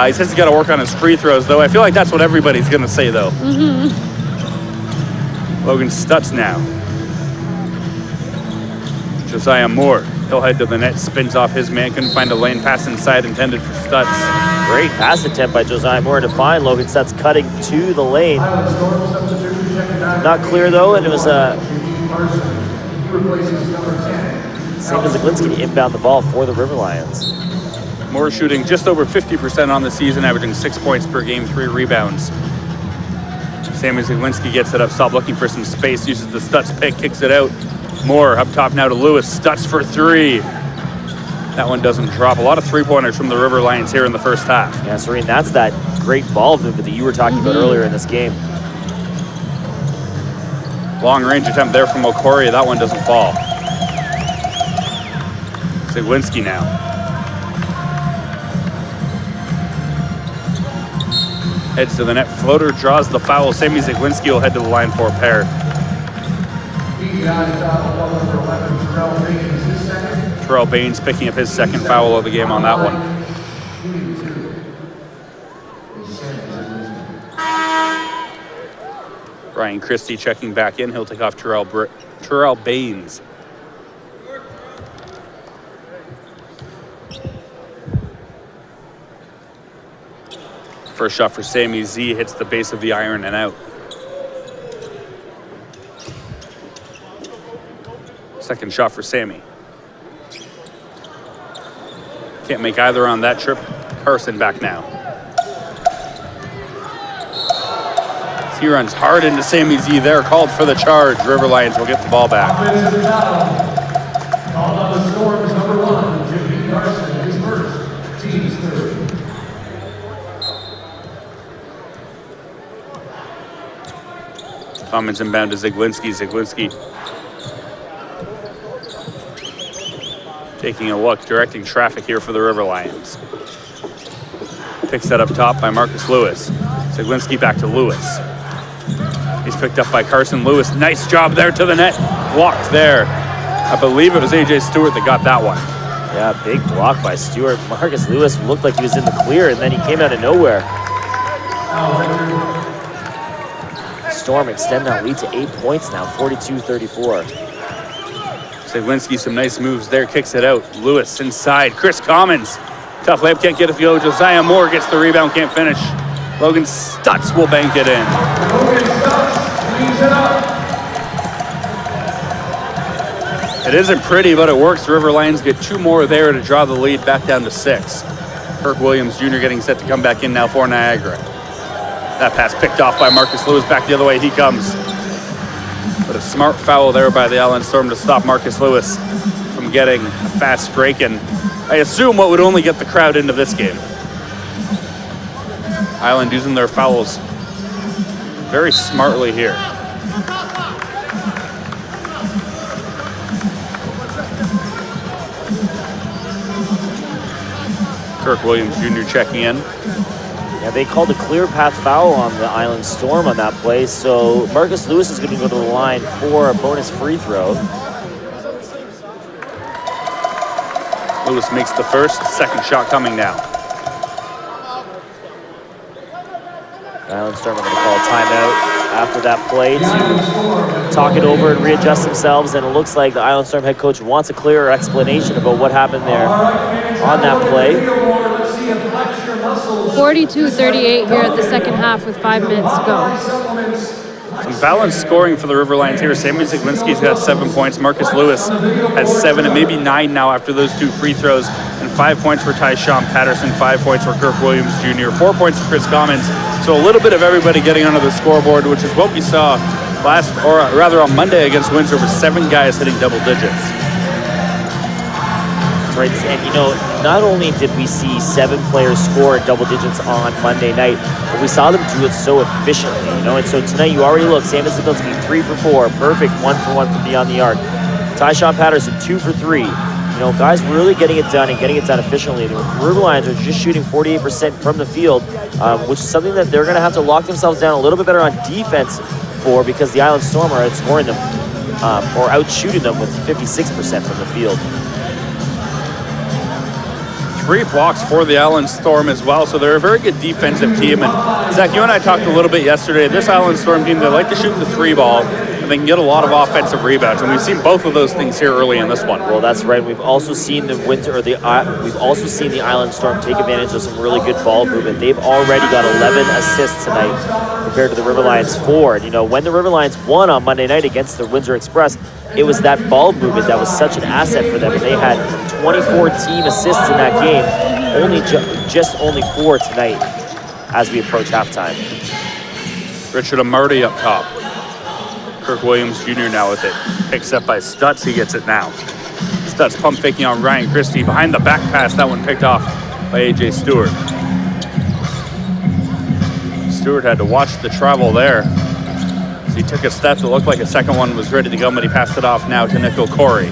He says he's got to work on his free throws, though. I feel like that's what everybody's going to say, though. Logan Stutz now. Josiah Moore. He'll head to the net, spins off his man. Couldn't find a lane pass inside intended for Stutz. Great pass attempt by Josiah Moore to find Logan Stutz cutting to the lane. Not clear, though, and it was Sammy Zaglinski to inbound the ball for the River Lions. Moore shooting just over 50% on the season, averaging 6 points per game, 3 rebounds. Sammy Zaglinski gets it up, stop looking for some space, uses the Stutz pick, kicks it out. Moore up top now to Lewis, Stutz for 3. That one doesn't drop. A lot of three-pointers from the River Lions here in the first half. Yeah, Serene, that's that great ball movement that you were talking about earlier in this game. Long-range attempt there from Okori. That one doesn't fall. Zaglinski now. Heads to the net. Floater draws the foul. Sammy Zaglinski will head to the line for a pair. Terrell Baines picking up his second foul of the game on that one. Ryan Christie checking back in. He'll take off Terrell Baines. First shot for Sammy Z hits the base of the iron and out. Second shot for Sammy. Can't make either on that trip. Carson back now. He runs hard into Sammy Z there, called for the charge. River Lions will get the ball back. Called on the Storm is number 1, Jimmy Carson, his first, team's third. Comments inbound to Zaglinski. Zaglinski taking a look, directing traffic here for the River Lions. Picks that up top by Marcus Lewis. Zaglinski back to Lewis. He's picked up by Carson Lewis. Nice job there to the net. Blocked there. I believe it was AJ Stewart that got that one. Yeah, big block by Stewart. Marcus Lewis looked like he was in the clear, and then he came out of nowhere. Storm extend that lead to 8 points now, 42-34. Zaglinski, some nice moves there, kicks it out. Lewis inside. Chris Commons. Tough layup, can't get it to go. Josiah Moore gets the rebound, can't finish. Logan Stutz will bank it in. Logan Stutz leads it up. It isn't pretty, but it works. The River Lions get 2 more there to draw the lead back down to 6. Kirk Williams Jr. getting set to come back in now for Niagara. That pass picked off by Marcus Lewis. Back the other way he comes. But a smart foul there by the Island Storm to stop Marcus Lewis from getting a fast break, and I assume what would only get the crowd into this game. Island using their fouls very smartly here. Kirk Williams Jr. checking in. Yeah, they called a clear path foul on the Island Storm on that play, so Marcus Lewis is going to go to the line for a bonus free throw. Lewis makes the first, second shot coming now. Island Storm are going to call a timeout after that play to talk it over and readjust themselves, and it looks like the Island Storm head coach wants a clearer explanation about what happened there on that play. 42-38 here at the second half with 5 minutes to go. Some balanced scoring for the River Lions here. Sammy Zaglinski's got 7 points. Marcus Lewis has 7 and maybe 9 now after those 2 free throws. And 5 points for Tyshawn Patterson, 5 points for Kirk Williams Jr., 4 points for Chris Commons. So a little bit of everybody getting onto the scoreboard, which is what we saw on Monday against Windsor, with 7 guys hitting double digits. Right, and you know, not only did we see 7 players score double digits on Monday night, but we saw them do it so efficiently, you know. And so tonight you already look, Sam Zaglinski 3 for 4, perfect 1 for 1 from beyond the arc. Tyshawn Patterson 2 for 3. You know, guys really getting it done and getting it done efficiently. The River Lions are just shooting 48% from the field, which is something that they're going to have to lock themselves down a little bit better on defense for, because the Island Storm are outscoring them or out-shooting them with 56% from the field. 3 blocks for the Island Storm as well, so they're a very good defensive team. And Zach, you and I talked a little bit yesterday. This Island Storm team, they like to shoot the 3 ball, and they can get a lot of offensive rebounds, and we've seen both of those things here early in this one. Well, that's right. We've also seen the Island Storm take advantage of some really good ball movement. They've already got 11 assists tonight compared to the River Lions 4. And you know, when the River Lions won on Monday night against the Windsor Express, it was that ball movement that was such an asset for them. And they had 24 team assists in that game, just only 4 tonight as we approach halftime. Richard Amarty up top. Kirk Williams Jr. now with it. Picks up by Stutz. He gets it now. Stutz pump faking on Ryan Christie. Behind the back pass. That one picked off by A.J. Stewart. Stewart had to watch the travel there. So he took a step that looked like a second one was ready to go, but he passed it off now to Nick O'Corey.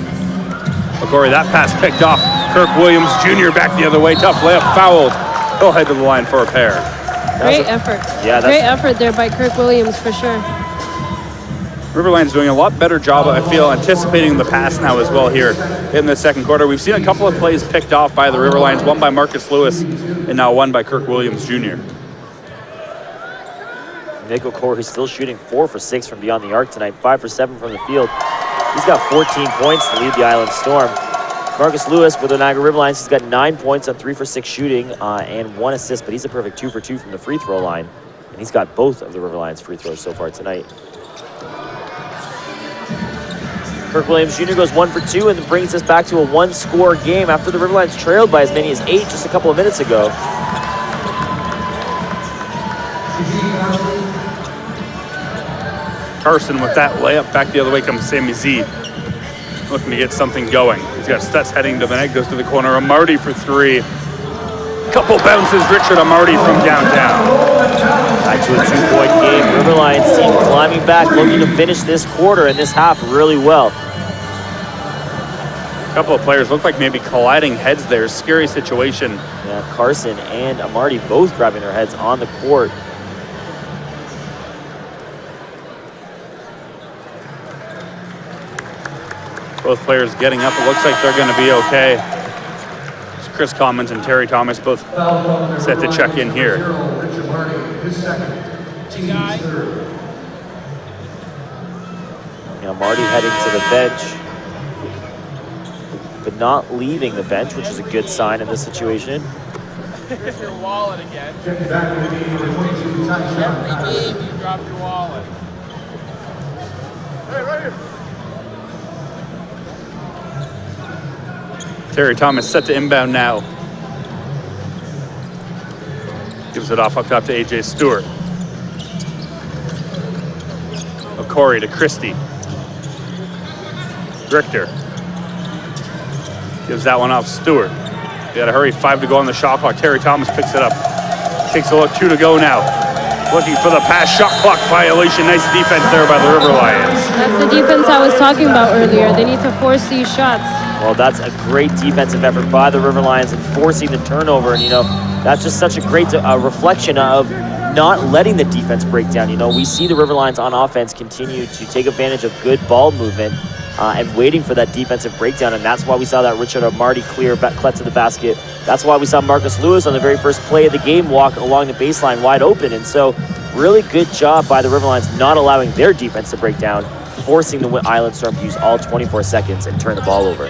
O'Corey, that pass picked off. Kirk Williams Jr. back the other way. Tough layup, fouled. He'll head to the line for a pair. Great effort. Yeah, great effort there by Kirk Williams for sure. River Lions doing a lot better job, I feel, anticipating the pass now as well here in the second quarter. We've seen a couple of plays picked off by the River Lions, one by Marcus Lewis and now one by Kirk Williams Jr. Nick O'Corey still shooting 4 for 6 from beyond the arc tonight, 5 for 7 from the field. He's got 14 points to lead the Island Storm. Marcus Lewis with the Niagara River Lions, he's got 9 points on 3 for 6 shooting and 1 assist, but he's a perfect 2 for 2 from the free throw line. And he's got both of the River Lions free throws so far tonight. Kirk Williams Jr. goes 1 for 2 and then brings us back to a 1-score game after the River Lions trailed by as many as 8 just a couple of minutes ago. Carson with that layup. Back the other way comes Sammy Z. Looking to get something going. He's got Stutz heading to the net, goes to the corner. Amarty for 3. Couple bounces, Richard Amarty from downtown. Back to a 2-point game. River Lions team climbing back, looking to finish this quarter and this half really well. A couple of players look like maybe colliding heads there. Scary situation. Yeah, Carson and Amarty both grabbing their heads on the court. Both players getting up. It looks like they're going to be okay. It's Chris Commons and Terry Thomas both set to check in here. Yeah, Marty heading to the bench, but not leaving the bench, which is a good sign in this situation. Here's your wallet again. Every game you drop your wallet. Hey, right here. Terry Thomas set to inbound now. Gives it off up top to A.J. Stewart. Corey to Christie. Richter gives that one off Stewart. You gotta hurry, 5 to go on the shot clock. Terry Thomas picks it up. Takes a look, 2 to go now. Looking for the pass, shot clock violation. Nice defense there by the River Lions. That's the defense I was talking about earlier. They need to force these shots. Well, that's a great defensive effort by the River Lions and forcing the turnover. And, you know, that's just such a great reflection of not letting the defense break down. You know, we see the River Lions on offense continue to take advantage of good ball movement and waiting for that defensive breakdown. And that's why we saw that Richard Marty clear cut to the basket. That's why we saw Marcus Lewis on the very first play of the game walk along the baseline wide open. And so really good job by the River Lions not allowing their defense to break down, forcing the Island Storm to use all 24 seconds and turn the ball over.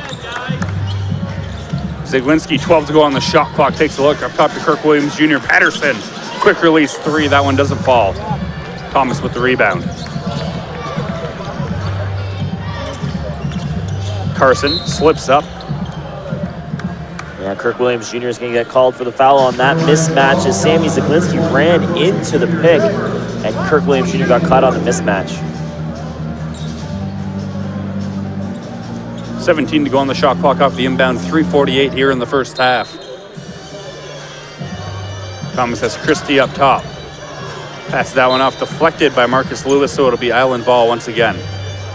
Zaglinski, 12 to go on the shot clock, takes a look up top to Kirk Williams Jr. Patterson, quick release 3, that one doesn't fall. Thomas with the rebound. Carson slips up. Yeah, Kirk Williams Jr. is going to get called for the foul on that mismatch as Sammy Zaglinski ran into the pick and Kirk Williams Jr. got caught on the mismatch. 17 to go on the shot clock off the inbound, 3:48 here in the first half. Thomas has Christie up top. Pass that one off, deflected by Marcus Lewis, so it'll be Island ball once again.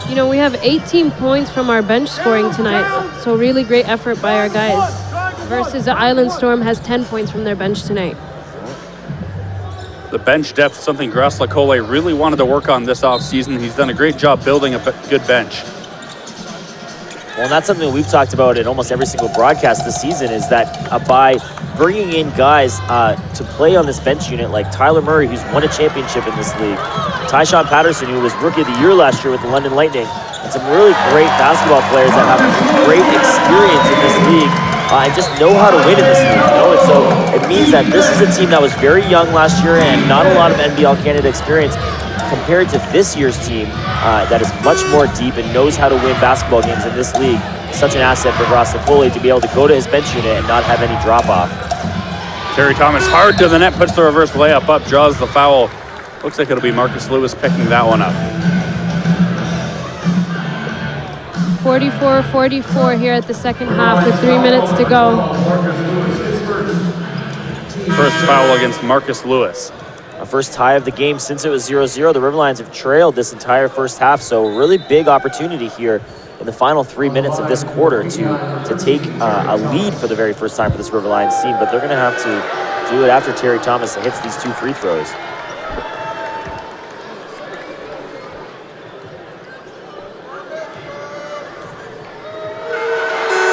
You know, we have 18 points from our bench scoring tonight, so really great effort by our guys. Versus the Island Storm has 10 points from their bench tonight. The bench depth, something Grass Lacole really wanted to work on this offseason. He's done a great job building a good bench. Well, and that's something we've talked about in almost every single broadcast this season is that by bringing in guys to play on this bench unit like Tyler Murray, who's won a championship in this league, Tyshawn Patterson, who was Rookie of the Year last year with the London Lightning, and some really great basketball players that have great experience in this league and just know how to win in this league. You know? And so it means that this is a team that was very young last year and not a lot of NBL Canada experience compared to this year's team that is much more deep and knows how to win basketball games in this league. Such an asset for Grass Lacole to be able to go to his bench unit and not have any drop-off. Terry Thomas hard to the net, puts the reverse layup up, draws the foul. Looks like it'll be Marcus Lewis picking that one up. 44-44 here at the second half with 3 minutes to go. First foul against Marcus Lewis. A first tie of the game since it was 0-0. The River Lions have trailed this entire first half, so really big opportunity here in the final 3 minutes of this quarter to take a lead for the very first time for this River Lions team, but they're going to have to do it after Terry Thomas hits these 2 free throws.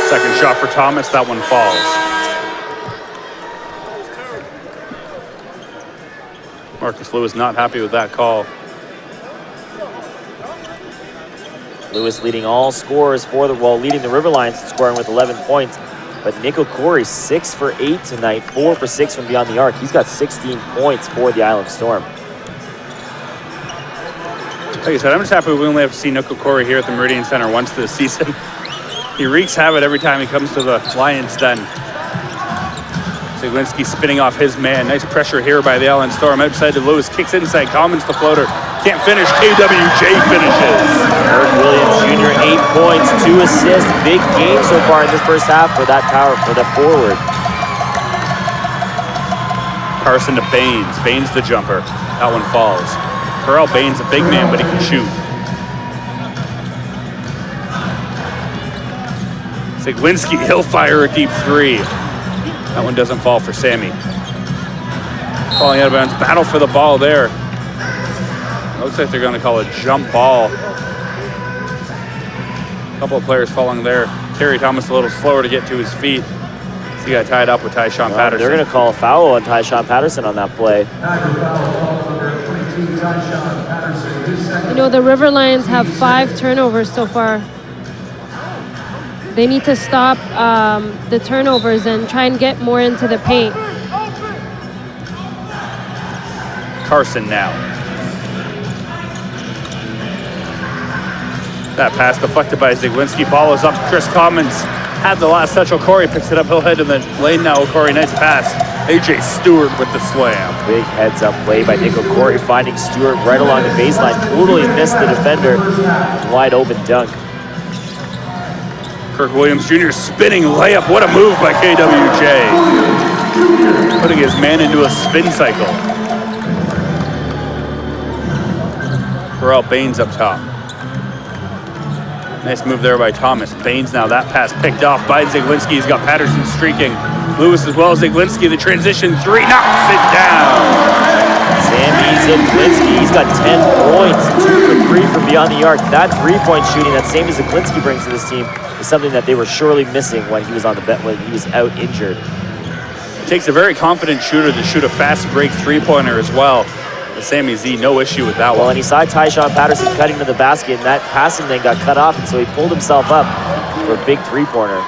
Second shot for Thomas, that one falls. Marcus Lewis not happy with that call. Lewis leading all scorers leading the River Lions in scoring with 11 points. But Nico Corey, 6 for 8 tonight, 4 for 6 from beyond the arc. He's got 16 points for the Island Storm. Like I said, I'm just happy we only have to see Nico Corey here at the Meridian Center once this season. He wreaks havoc every time he comes to the Lions' den. Zaglinski spinning off his man. Nice pressure here by the Island Storm. Outside to Lewis, kicks inside, Commons the floater. Can't finish, KWJ finishes. Kirk Williams Jr., 8 points, 2 assists. Big game so far in this first half for that power, for the forward. Carson to Baines. Baines the jumper. That one falls. Terrell Baines, a big man, but he can shoot. Zaglinski, he'll fire a deep 3. That one doesn't fall for Sammy. Falling out of bounds. Battle for the ball there. Looks like they're going to call a jump ball. A couple of players falling there. Terry Thomas a little slower to get to his feet. So he got tied up with Tyshawn Patterson. They're going to call a foul on Tyshawn Patterson on that play. You know, the River Lions have 5 turnovers so far. They need to stop the turnovers and try and get more into the paint. Carson now. That pass deflected by Zaglinski. Ball is up. Chris Commons had the last touch. O'Corey picks it up. He'll head to the lane now. O'Corey, nice pass. A.J. Stewart with the slam. Big heads-up play by Nico Corey, finding Stewart right along the baseline. Totally missed the defender. Wide open dunk. Kirk Williams Jr. spinning layup. What a move by KWJ. Putting his man into a spin cycle. Terrell Baines up top. Nice move there by Thomas. Baines now, that pass picked off by Ziglinski. He's got Patterson streaking. Lewis as well. Ziglinski, the transition three, knocks it down. Sammy Ziglinski, he's got 10 points, 2 for 3 from beyond the arc. That three-point shooting that Sammy Ziglinski brings to this team is something that they were surely missing when he was on the when he was out injured. It takes a very confident shooter to shoot a fast break three-pointer as well. Sammy Z, no issue with that one. Well, and he saw Tyshawn Patterson cutting to the basket, and that passing then got cut off, and so he pulled himself up for a big three-pointer.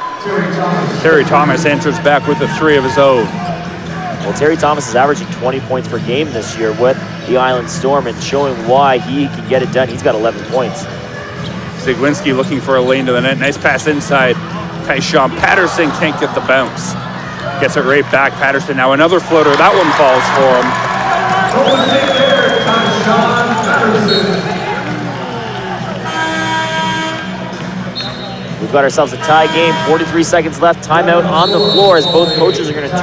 Terry Thomas answers back with a three of his own. Well, Terry Thomas is averaging 20 points per game this year with the Island Storm and showing why he can get it done. He's got 11 points. Ziglinski looking for a lane to the net. Nice pass inside. Tyshawn Patterson can't get the bounce. Gets it right back. Patterson now another floater. That one falls for him. We've got ourselves a tie game, 43 seconds left, timeout on the floor as both coaches are going to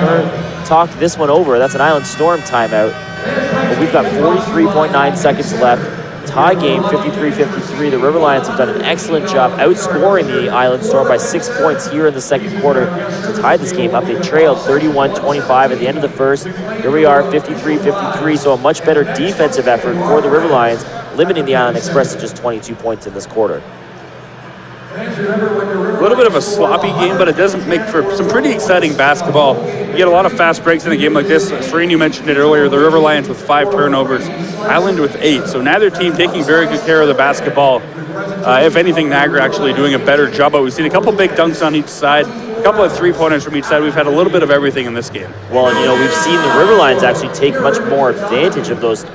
talk this one over. That's an Island Storm timeout. But we've got 43.9 seconds left. Tie game, 53-53. The River Lions have done an excellent job outscoring the Island Storm by 6 points here in the second quarter to tie this game up. They trailed 31-25 at the end of the first. Here we are, 53-53, so a much better defensive effort for the River Lions, limiting the Island Express to just 22 points in this quarter. A little bit of a sloppy game, but it doesn't make for some pretty exciting basketball. You get a lot of fast breaks in a game like this. Serene, you mentioned it earlier, the River Lions with 5 turnovers, Island with 8. So neither team taking very good care of the basketball. If anything, Niagara actually doing a better job, but we've seen a couple big dunks on each side, a couple of three-pointers from each side. We've had a little bit of everything in this game. Well, and, we've seen the River Lions actually take much more advantage of those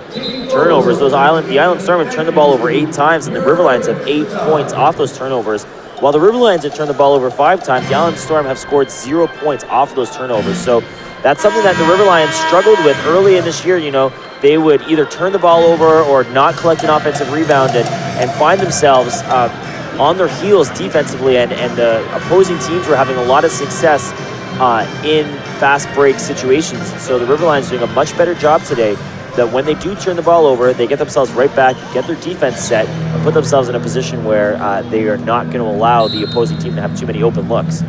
turnovers. The Island Storm have turned the ball over 8 times, and the River Lions have 8 points off those turnovers. While the River Lions have turned the ball over 5 times, the Island Storm have scored 0 points off of those turnovers. So that's something that the River Lions struggled with early in this year. They would either turn the ball over or not collect an offensive rebound and find themselves on their heels defensively, and the opposing teams were having a lot of success in fast break situations. So the River Lions are doing a much better job today that when they do turn the ball over, they get themselves right back, get their defense set, and put themselves in a position where they are not going to allow the opposing team to have too many open looks.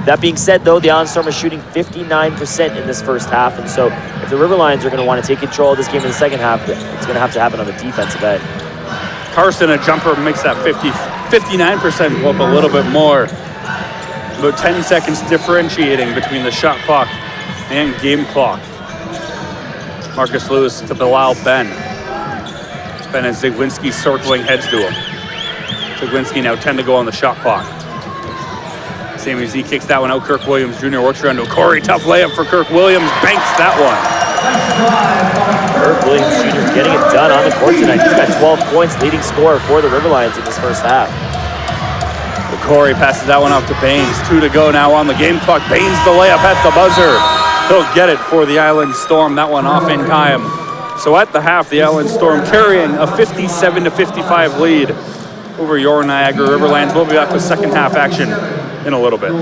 That being said, though, the Island Storm is shooting 59% in this first half, and so if the River Lions are going to want to take control of this game in the second half, it's going to have to happen on the defensive end. Carson, a jumper, makes that 59% go up a little bit more. About 10 seconds differentiating between the shot clock and game clock. Marcus Lewis to Bilal Ben. Ben and Ziglinski circling heads to him. Ziglinski now 10 to go on the shot clock. Sammy Z kicks that one out. Kirk Williams Jr. works around to Corey. Tough layup for Kirk Williams. Banks that one. Kirk Williams Jr. getting it done on the court tonight. He's got 12 points, leading scorer for the River Lions in this first half. Corey passes that one off to Baines. 2 to go now on the game clock. Baines the layup at the buzzer. He'll get it for the Island Storm. That one off in time. So at the half, the Island Storm carrying a 57-55 lead over your Niagara River Lions. We'll be back with second half action in a little bit.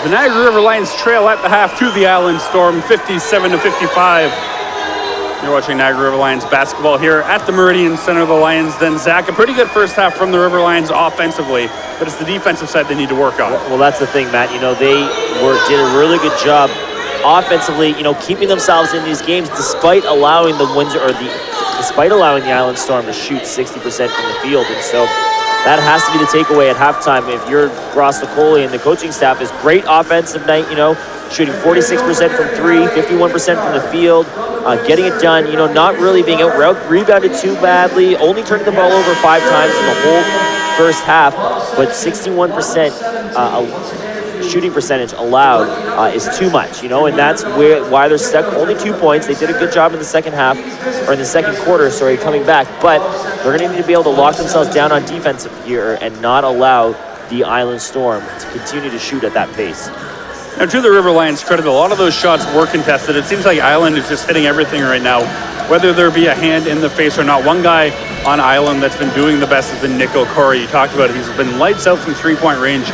The Niagara River Lions trail at the half to the Island Storm, 57-55. You're watching Niagara River Lions basketball here at the Meridian Center of the Lions. Then, Zach, a pretty good first half from the River Lions offensively, but it's the defensive side they need to work on. Well, that's the thing, Matt. You know, they did a really good job offensively, you know, keeping themselves in these games despite allowing the Island Storm to shoot 60% from the field. And so that has to be the takeaway at halftime. If you're Ross Nicoli and the coaching staff, is great offensive night, you know, shooting 46% from three, 51% from the field, getting it done, you know, not really being rebounded too badly, only turning the ball over 5 times in the whole first half, but 61% shooting percentage allowed is too much, you know, and that's why they're stuck. Only 2 points. They did a good job in the second half, or in the second quarter, sorry, coming back, but they're going to need to be able to lock themselves down on defense here and not allow the Island Storm to continue to shoot at that pace. Now, to the River Lions' credit, a lot of those shots were contested. It seems like Island is just hitting everything right now, whether there be a hand in the face or not. One guy on Island that's been doing the best has been Nick O'Corey. You talked about it. He's been lights out from three-point range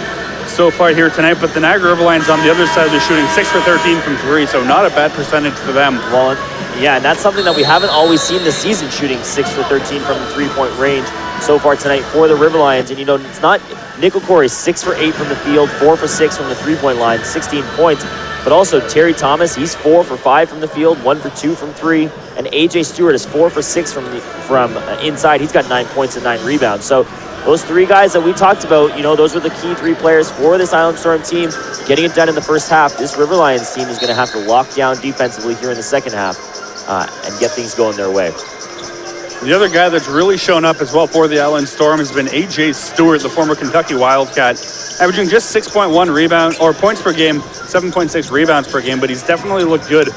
so far here tonight, but the Niagara River Lions on the other side, they're shooting 6 for 13 from 3, so not a bad percentage for them. Well, yeah, and that's something that we haven't always seen this season, shooting 6 for 13 from the three-point range so far tonight for the River Lions. And, you know, it's not Nick O'Corey, 6 for 8 from the field, 4 for 6 from the three-point line, 16 points. But also Terry Thomas, he's 4 for 5 from the field, 1 for 2 from 3. And AJ Stewart is 4 for 6 from inside. He's got 9 points and 9 rebounds. So those 3 guys that we talked about, you know, those were the key 3 players for this Island Storm team. Getting it done in the first half, this River Lions team is going to have to lock down defensively here in the second half and get things going their way. The other guy that's really shown up as well for the Island Storm has been AJ Stewart, the former Kentucky Wildcat, averaging just 6.1 rebound or points per game, 7.6 rebounds per game, but he's definitely looked good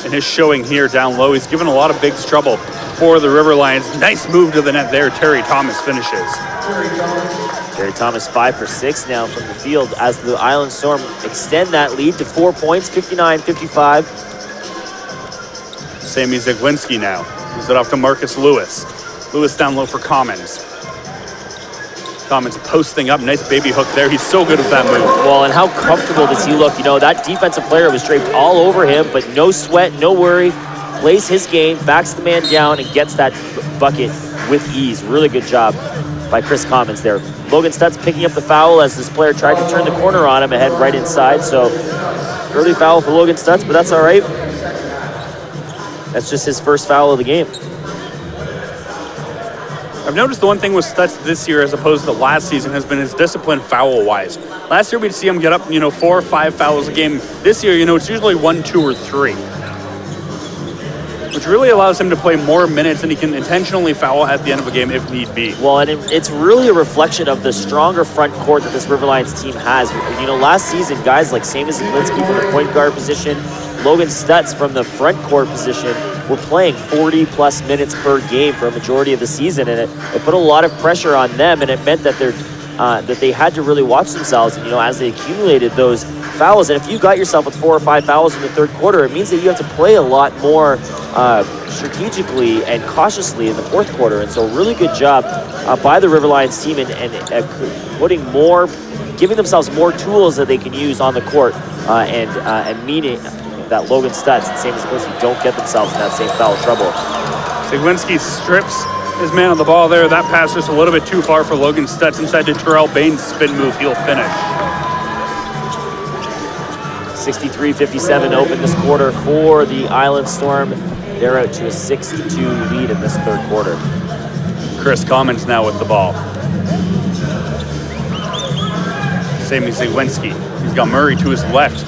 in his showing here down low. He's given a lot of big trouble for the River Lions. Nice move to the net there. Terry Thomas finishes. Terry Thomas 5 for 6 now from the field as the Island Storm extend that lead to 4 points, 59-55. Sammy Zagwinski now. Gives it off to Marcus Lewis. Lewis down low for Commons. Commons posting up. Nice baby hook there. He's so good with that move. Well, and how comfortable does he look? You know, that defensive player was draped all over him, but no sweat, no worry. Plays his game, backs the man down, and gets that bucket with ease. Really good job by Chris Commons there. Logan Stutz picking up the foul as this player tried to turn the corner on him and head right inside. So early foul for Logan Stutz, but that's all right. That's just his first foul of the game. I've noticed the one thing with Stutz this year as opposed to last season has been his discipline foul-wise. Last year we'd see him get up, 4 or 5 fouls a game. This year, it's usually 1, 2, or 3. Which really allows him to play more minutes, and he can intentionally foul at the end of a game if need be. Well, and it's really a reflection of the stronger front court that this River Lions team has. Last season, guys like Sammy Zaglinski from the point guard position, Logan Stutz from the front court position were playing 40-plus minutes per game for a majority of the season, and it put a lot of pressure on them, and it meant that they had to really watch themselves, as they accumulated those fouls. And if you got yourself with 4 or 5 fouls in the third quarter, it means that you have to play a lot more strategically and cautiously in the fourth quarter. And so really good job by the River Lions team and giving themselves more tools that they can use on the court and meaning that Logan Stutz and Sammy Zaglinski don't get themselves in that same foul trouble. Zaglinski strips his man on the ball there. That pass just a little bit too far for Logan Stutz. Inside to Terrell Bain's spin move. He'll finish. 63-57 open this quarter for the Island Storm. They're out to a 6-2 lead in this third quarter. Chris Commons now with the ball. Sammy Zaglinski. He's got Murray to his left.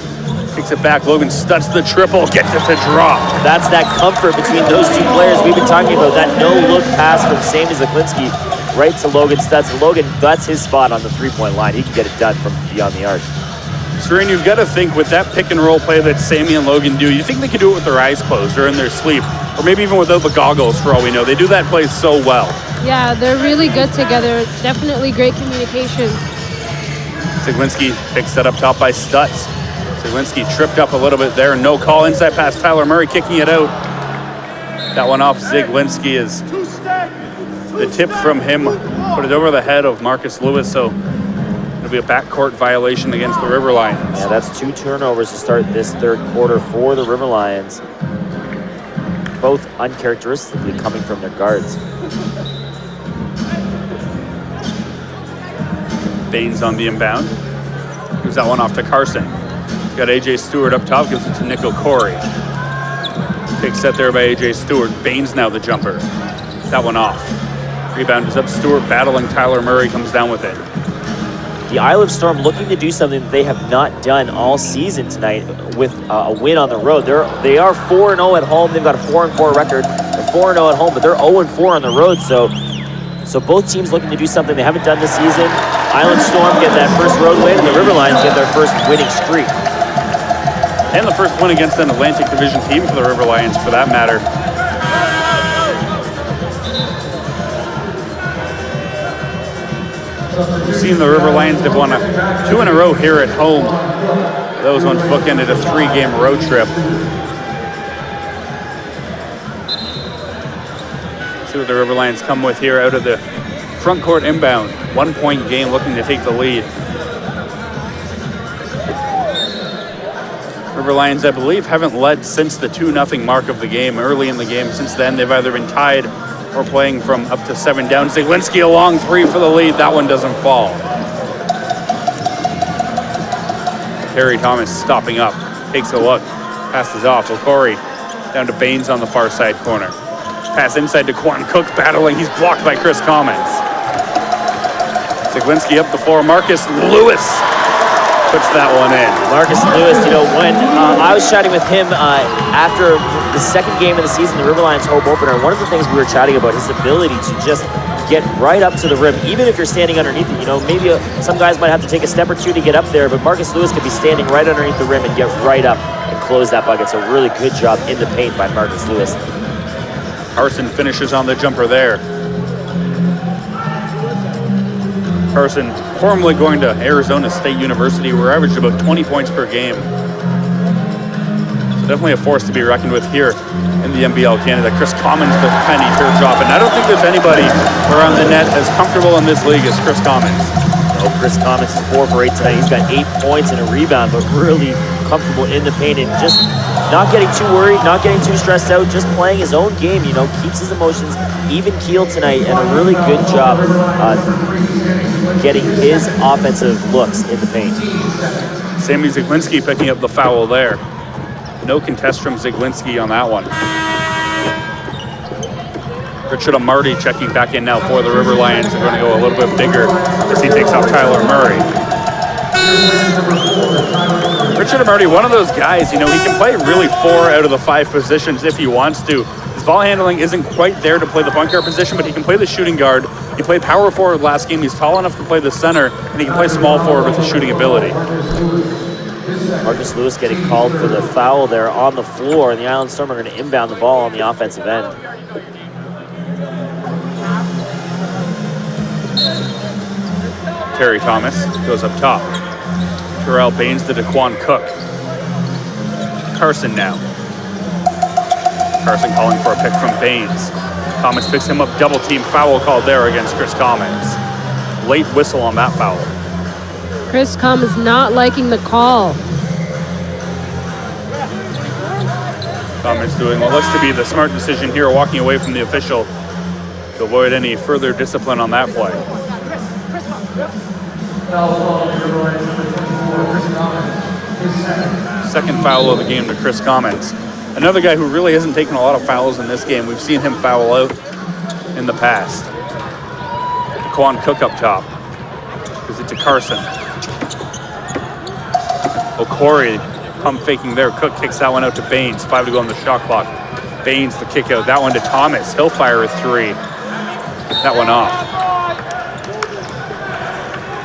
Kicks it back. Logan Stutz the triple. Gets it to drop. That's that comfort between those two players we've been talking about. That no-look pass from Sammy Zaglinski right to Logan Stutz. And Logan, that's his spot on the three-point line. He can get it done from beyond the arc. Serene, you've got to think with that pick-and-roll play that Sammy and Logan do, you think they can do it with their eyes closed or in their sleep, or maybe even without the goggles for all we know. They do that play so well. Yeah, they're really good together. Definitely great communication. Zaglinski picks that up top by Stutz. Zaglinski tripped up a little bit there. No call. Inside pass, Tyler Murray kicking it out. That one off Zaglinski is the tip from him. Put it over the head of Marcus Lewis. So It'll be a backcourt violation against the River Lions. Yeah, that's 2 turnovers to start this third quarter for the River Lions. Both uncharacteristically coming from their guards. Baines on the inbound. Gives that one off to Carson. He's got AJ Stewart up top, gives it to Nick O'Corey. Big set there by AJ Stewart. Baines now the jumper. That one off. Rebound is up. Stewart battling Tyler Murray, comes down with it. The Isle of Storm looking to do something that they have not done all season tonight with a win on the road. They are 4-0 at home. They've got a 4-4 record. They're 4-0 at home, but they're 0-4 on the road. So both teams looking to do something they haven't done this season. Island Storm get that first road win, and the River Lions get their first winning streak. And the first win against an Atlantic Division team for the River Lions, for that matter. We've seen the River Lions, they've won 2 in a row here at home. Those ones bookended a 3-game road trip. See what the River Lions come with here out of the front court inbound. 1-point game, looking to take the lead. River Lions, I believe, haven't led since the 2-0 mark of the game. Early in the game, since then, they've either been tied or playing from up to 7 down. Zaglinski a long 3 for the lead. That one doesn't fall. Terry Thomas stopping up, takes a look, passes off. O'Corey down to Baines on the far side corner. Pass inside to Quan Cook, battling. He's blocked by Chris Commons. Zaglinski up the floor. Marcus Lewis puts that one in. Marcus Lewis, you know, when I was chatting with him after the second game of the season, the River Lions home opener, one of the things we were chatting about, his ability to just get right up to the rim, even if you're standing underneath it. You know, maybe some guys might have to take a step or two to get up there, but Marcus Lewis could be standing right underneath the rim and get right up and close that bucket. So really good job in the paint by Marcus Lewis. Carson finishes on the jumper there. Carson, formerly going to Arizona State University, where averaged about 20 points per game. So definitely a force to be reckoned with here in the NBL Canada. Chris Commons, the penny teardrop, and I don't think there's anybody around the net as comfortable in this league as Chris Commons. Oh, Chris Commons is 4 for 8 tonight. He's got 8 points and a rebound, but really comfortable in the paint and just not getting too worried, not getting too stressed out, just playing his own game, you know, keeps his emotions even keeled tonight, and a really good job getting his offensive looks in the paint. Sammy Zaglinski picking up the foul there. No contest from Zaglinski on that one. Richard Amarty checking back in now for the River Lions. They're going to go a little bit bigger as he takes off Tyler Murray. Richard Amarty, one of those guys, you know, he can play really 4 out of the 5 positions if he wants to. His ball handling isn't quite there to play the point guard position, but he can play the shooting guard. He played power forward last game. He's tall enough to play the center, and he can play small forward with his shooting ability. Marcus Lewis getting called for the foul there on the floor, and the Island Storm are going to inbound the ball on the offensive end. Terry Thomas goes up top. Terrell Baines to Daquan Cook. Carson now. Carson calling for a pick from Baines. Thomas picks him up, double team, foul called there against Chris Commons. Late whistle on that foul. Chris Commons not liking the call. Commons doing what looks to be the smart decision here, walking away from the official to avoid any further discipline on that play. Second foul of the game to Chris Commons. Another guy who really hasn't taken a lot of fouls in this game. We've seen him foul out in the past. Quan Cook up top. Gives it to Carson. O'Corey pump faking there. Cook kicks that one out to Baines. 5 to go on the shot clock. Baines the kick out. That one to Thomas. He'll fire a 3. That one off.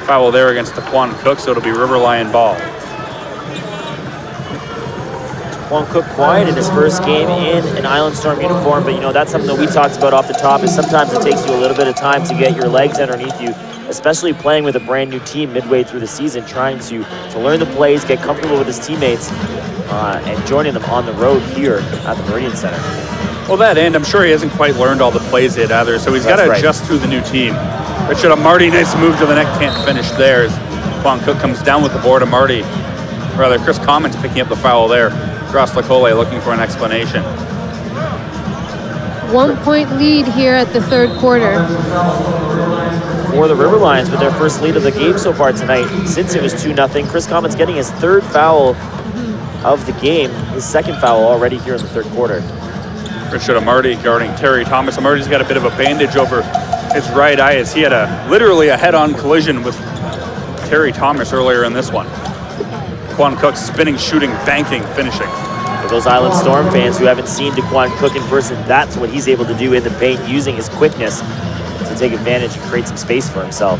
Foul there against Daquan Cook, so it'll be River Lion ball. Daquan Cook quiet in his first game in an Island Storm uniform, but you know, that's something that we talked about off the top, is sometimes it takes you a little bit of time to get your legs underneath you, especially playing with a brand new team midway through the season, trying to learn the plays, get comfortable with his teammates, and joining them on the road here at the Meridian Center. Well, that end, I'm sure he hasn't quite learned all the plays yet either, so he's got to adjust to the new team. Richard Amarty, nice move to the net, can't finish there. Quan Cook comes down with the board of Chris Commons picking up the foul there. Ross Lacole looking for an explanation. 1 point lead here at the third quarter. For the River Lions with their first lead of the game so far tonight, since it was 2-0. Chris Commons getting his third foul of the game, his second foul already here in the third quarter. Richard Amarty guarding Terry Thomas. Amarty's got a bit of a bandage over his right eye as he had literally a head-on collision with Terry Thomas earlier in this one. Quan Cook spinning, shooting, banking, finishing. For those Island Storm fans who haven't seen DeQuan Cook in person, that's what he's able to do in the paint, using his quickness to take advantage and create some space for himself.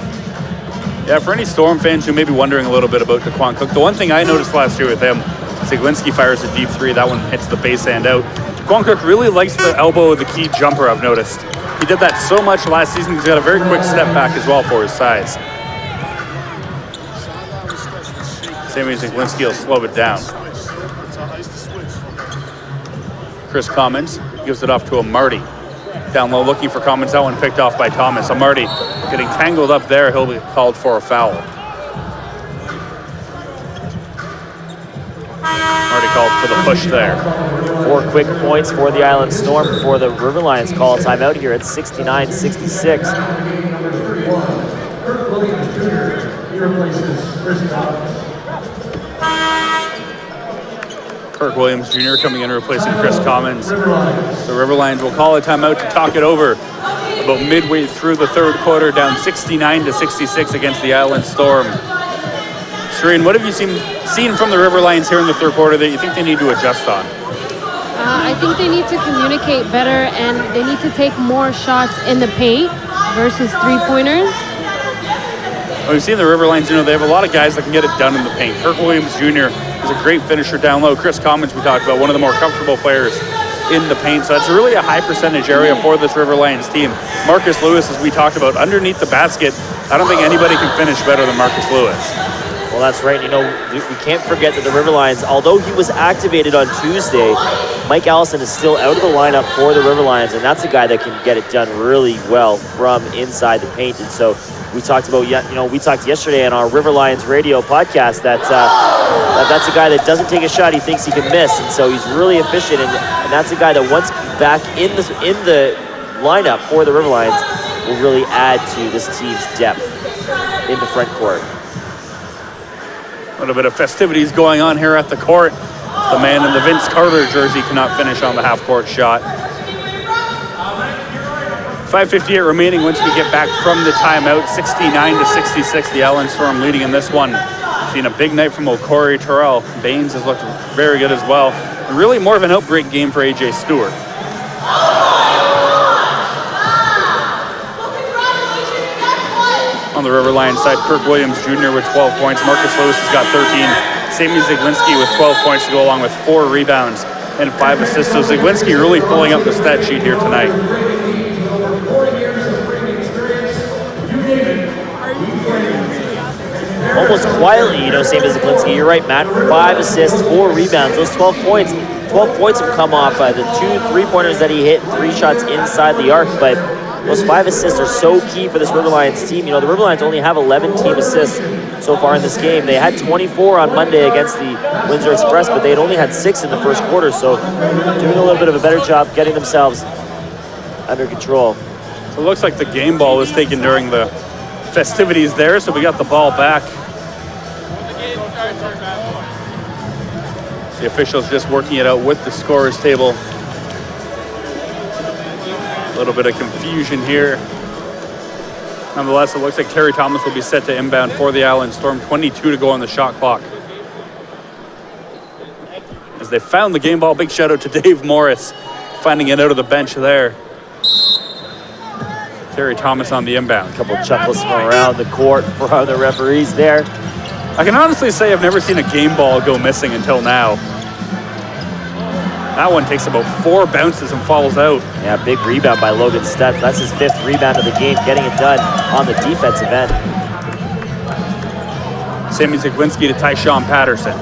Yeah, for any Storm fans who may be wondering a little bit about DeQuan Cook, the one thing I noticed last year with him, Zaglinski fires a deep three, that one hits the base and out. DeQuan Cook really likes the elbow of the key jumper, I've noticed. He did that so much last season, he's got a very quick step back as well for his size. Sammy Zaglinski will slow it down. Chris Commons gives it off to Amarty. Down low looking for Commons, that one picked off by Thomas. Amarty getting tangled up there, he'll be called for a foul. Amarty called for the push there. 4 quick points for the Island Storm before the River Lions call a timeout here at 69-66. Kirk Williams Jr. He replaces Chris Commons. Kirk Williams Jr. coming in replacing Chris Commons. The River Lions will call a timeout to talk it over. About midway through the third quarter, down 69-66 against the Island Storm. Shireen, what have you seen from the River Lions here in the third quarter that you think they need to adjust on? I think they need to communicate better, and they need to take more shots in the paint versus three-pointers. Well, we've seen the River Lions, they have a lot of guys that can get it done in the paint. Kirk Williams Jr. is a great finisher down low. Chris Commons, we talked about, one of the more comfortable players in the paint. So it's really a high percentage area for this River Lions team. Marcus Lewis, as we talked about, underneath the basket, I don't think anybody can finish better than Marcus Lewis. Well, that's right. We can't forget that the River Lions, although he was activated on Tuesday, Mike Allison is still out of the lineup for the River Lions, and that's a guy that can get it done really well from inside the paint. And so we talked about, we talked yesterday on our River Lions radio podcast that that's a guy that doesn't take a shot he thinks he can miss, and so he's really efficient, and that's a guy that once back in the lineup for the River Lions will really add to this team's depth in the front court. A little bit of festivities going on here at the court. The man in the Vince Carter jersey cannot finish on the half-court shot. 5:58 remaining once we get back from the timeout. 69-66, the Island Storm leading in this one. Seen a big night from O'Corey Terrell. Baines has looked very good as well. And really more of an outbreak game for AJ Stewart. On the River Lions side, Kirk Williams Jr. with 12 points. Marcus Lewis has got 13. Sammy Zaglinski with 12 points to go along with 4 rebounds and 5 assists. So Zaglinski really filling up the stat sheet here tonight. Almost quietly, Sammy Zaglinski. You're right, Matt. 5 assists, 4 rebounds. Those 12 points have come off the 2 3-pointers that he hit, 3 shots inside the arc, but those 5 assists are so key for this River Lions team. The River Lions only have 11 team assists so far in this game. They had 24 on Monday against the Windsor Express, but they had only had 6 in the first quarter, so doing a little bit of a better job getting themselves under control. So it looks like the game ball was taken during the festivities there, so we got the ball back. The officials just working it out with the scorer's table. A little bit of confusion here. Nonetheless, it looks like Terry Thomas will be set to inbound for the Island Storm. 22 to go on the shot clock. As they found the game ball, big shout out to Dave Morris finding it out of the bench there. Terry Thomas on the inbound. A couple chuckles from around the court for the referees there. I can honestly say I've never seen a game ball go missing until now. That one takes about 4 bounces and falls out. Yeah, big rebound by Logan Stutz. That's his 5th rebound of the game, getting it done on the defensive end. Sammy Zaglinski to Tyshawn Patterson.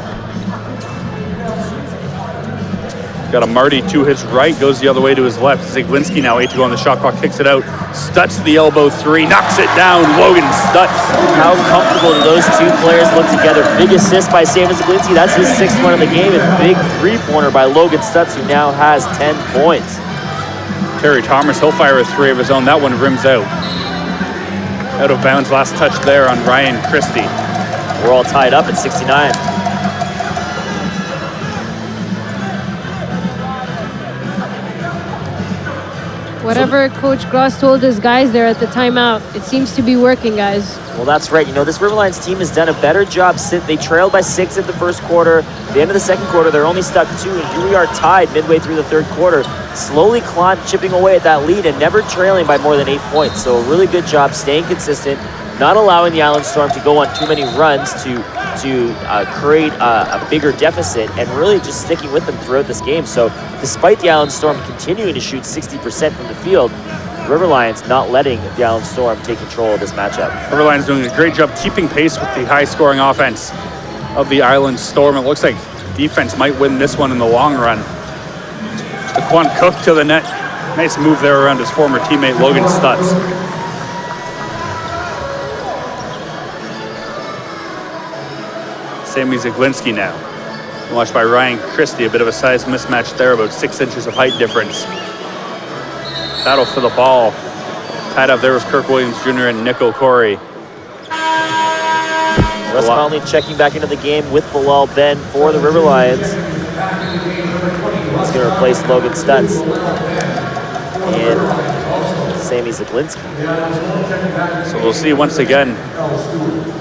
Got a Marty to his right, goes the other way to his left. Zaglinski now, 8 to go on the shot clock, kicks it out. Stutz the elbow three, knocks it down. Logan Stutz. How comfortable do those two players look together? Big assist by Samuel Zaglinski. That's his 6th one of the game. And big three-pointer by Logan Stutz, who now has 10 points. Terry Thomas, he'll fire a three of his own. That one rims out. Out of bounds, last touch there on Ryan Christie. We're all tied up at 69. Whatever Coach Gross told his guys there at the timeout, it seems to be working, guys. Well, that's right. You know, this River Lions team has done a better job. They trailed by 6 at the first quarter. At the end of the second quarter, they're only stuck 2, and here we are tied midway through the third quarter, slowly chipping away at that lead and never trailing by more than 8 points. So a really good job staying consistent, not allowing the Island Storm to go on too many runs to create a bigger deficit, and really just sticking with them throughout this game. So despite the Island Storm continuing to shoot 60% from the field, River Lions not letting the Island Storm take control of this matchup. River Lions doing a great job keeping pace with the high-scoring offense of the Island Storm. It looks like defense might win this one in the long run. Daquan Cook to the net. Nice move there around his former teammate Logan Stutz. Sammy Zaglinski now. Watched by Ryan Christie, a bit of a size mismatch there, about 6 inches of height difference. Battle for the ball. Tied up there was Kirk Williams Jr. and Nick O'Corey. Russ Conley checking back into the game with Bilal Ben for the River Lions. He's going to replace Logan Stutz and Sammy Zaglinski. So we'll see once again,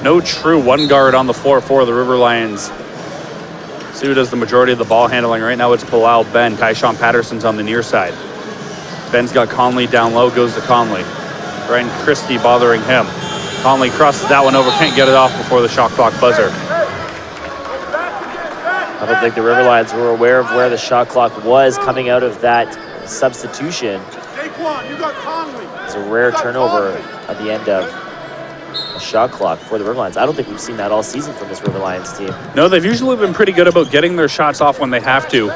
no true one guard on the floor for the River Lions. See who does the majority of the ball handling. Right now it's Bilal Ben. Tyshawn Patterson's on the near side. Ben's got Conley down low, goes to Conley. Ryan Christie bothering him. Conley crosses that one over, can't get it off before the shot clock buzzer. I don't think the River Lions were aware of where the shot clock was coming out of that substitution. It's a rare turnover at the end of a shot clock for the River Lions. I don't think we've seen that all season from this River Lions team. No, they've usually been pretty good about getting their shots off when they have to.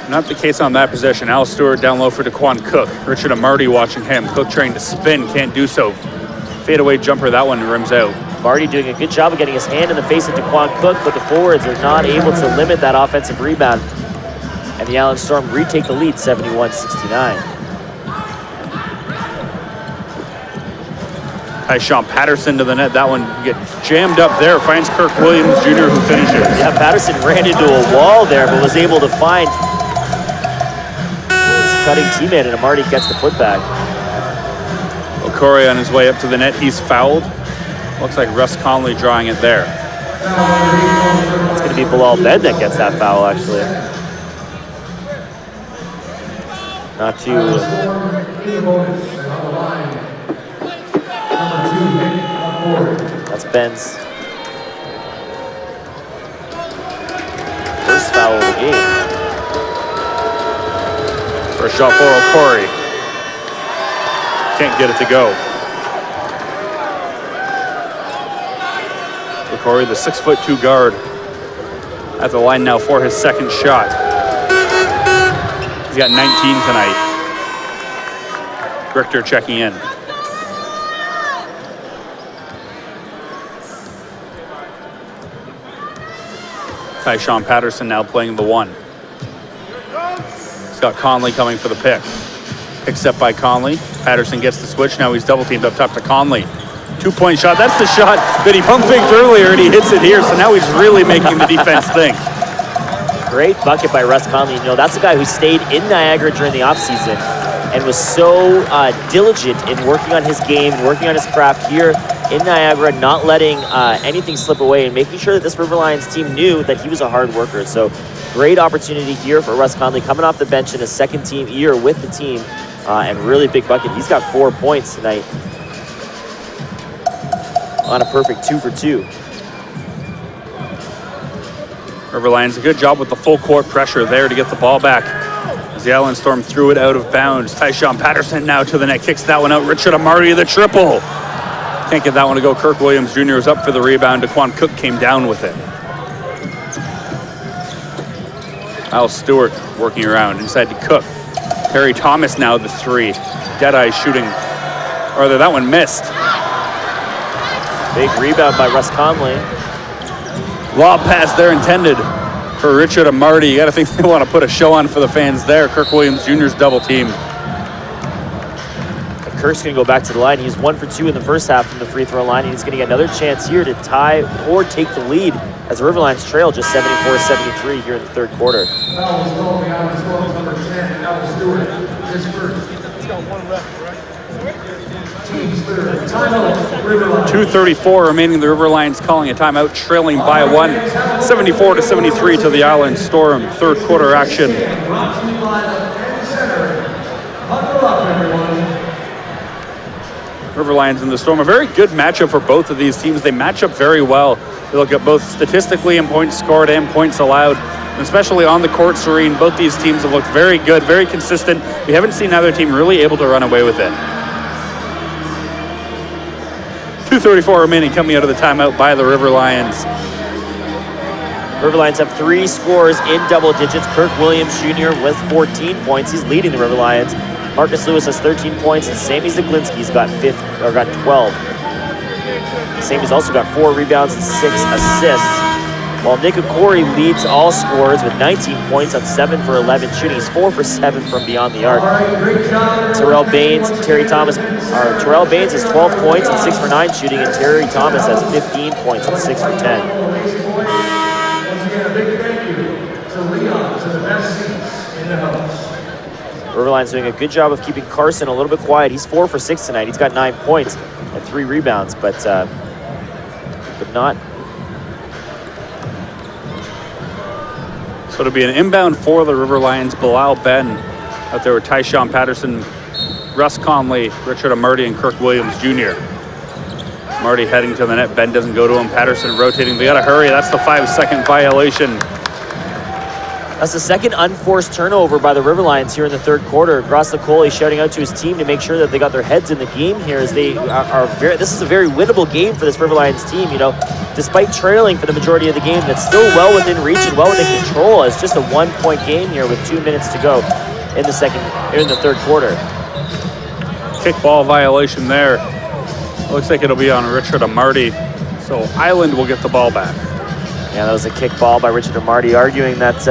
Not the case on that possession. Al Stewart down low for Daquan Cook. Richard Amarty watching him. Cook trying to spin, can't do so. Fadeaway jumper, that one rims out. Marty doing a good job of getting his hand in the face of Daquan Cook, but the forwards are not able to limit that offensive rebound. And the Island Storm retake the lead, 71-69. Tyshawn Patterson to the net. That one gets jammed up there. Finds Kirk Williams Jr. who finishes. Yeah, Patterson ran into a wall there, but was able to find his cutting teammate, and Amarty gets the putback. O'Corey on his way up to the net. He's fouled. Looks like Russ Conley drawing it there. It's going to be Bilal Ben that gets that foul, actually. Not too... That's Ben's first foul of the game. First shot for O'Corey. Can't get it to go. O'Corey, the 6'2" guard, at the line now for his second shot. He's got 19 tonight. Richter checking in. Tyshawn Patterson now playing the 1. He's got Conley coming for the pick. Picked up by Conley. Patterson gets the switch. Now he's double teamed up top to Conley. 2-point shot. That's the shot that he pump faked earlier, and he hits it here. So now he's really making the defense think. Great bucket by Russ Conley. You know, that's a guy who stayed in Niagara during the offseason and was so diligent in working on his game, working on his craft here in Niagara, not letting anything slip away, and making sure that this River Lions team knew that he was a hard worker. So great opportunity here for Russ Conley coming off the bench in his second team year with the team, and really big bucket. He's got 4 points tonight on a perfect 2 for 2. River Lions, a good job with the full court pressure there to get the ball back. As the Island Storm threw it out of bounds. Tyshawn Patterson now to the net, kicks that one out. Richard Amarty, the triple. Can't get that one to go. Kirk Williams Jr. was up for the rebound. Daquan Cook came down with it. Al Stewart working around inside to Cook. Terry Thomas now the 3. Deadeye shooting. Or that one missed. Big rebound by Russ Conley. Lob pass there intended for Richard and Marty. You got to think they want to put a show on for the fans there. Kirk Williams Jr.'s double team. Kirk's going to go back to the line. He's 1 for 2 in the first half from the free throw line, and he's going to get another chance here to tie or take the lead as the Riverlions trail just 74-73 here in the third quarter. Foul was called on the Island Storm's number 10, Al Stewart. His first. He's got 1 ref, correct? Team's third. Timeout, Riverline. 2:34 remaining. The Riverlions calling a timeout, trailing by 1, 74-73 to the Island Storm. Third quarter action. Brought to you by the Penn Center. Buckle up, everyone. Riverlions and the Storm, a very good matchup for both of these teams. They match up very well. You look at both statistically in points scored and points allowed, and especially on the court, Serene. Both these teams have looked very good, very consistent. We haven't seen either team really able to run away with it. 2:34 remaining, coming out of the timeout by the Riverlions. Riverlions have 3 scorers in double digits. Kirk Williams Jr. with 14 points. He's leading the Riverlions. Marcus Lewis has 13 points, and Sammy Zaglinski's got 12. Sammy's also got 4 rebounds and 6 assists, while Nick Okori leads all scorers with 19 points on 7 for 11 shooting. He's 4 for 7 from beyond the arc. Terrell Baines and Terry Thomas. Terrell Baines has 12 points and 6 for 9 shooting, and Terry Thomas has 15 points and 6 for 10. Once again, a big thank you to Leon to the best seats in the house. Riverline's doing a good job of keeping Carson a little bit quiet. He's 4 for 6 tonight. He's got 9 points and 3 rebounds, but not. So it'll be an inbound for the Riverlions. Bilal Ben out there with Tyshawn Patterson, Russ Conley, Richard Amarty, and Kirk Williams Jr. Marty heading to the net. Ben doesn't go to him. Patterson rotating. They got to hurry. That's the 5-second violation. That's the second unforced turnover by the Riverlions here in the third quarter. Grossley shouting out to his team to make sure that they got their heads in the game here, as they are very. This is a very winnable game for this Riverlions team. You know, despite trailing for the majority of the game, that's still well within reach and well within control. It's just a 1-point game here with 2 minutes to go in the third quarter. Kickball violation there. Looks like it'll be on Richard Amarty. So Island will get the ball back. Yeah, that was a kick ball by Richard Amarty, arguing that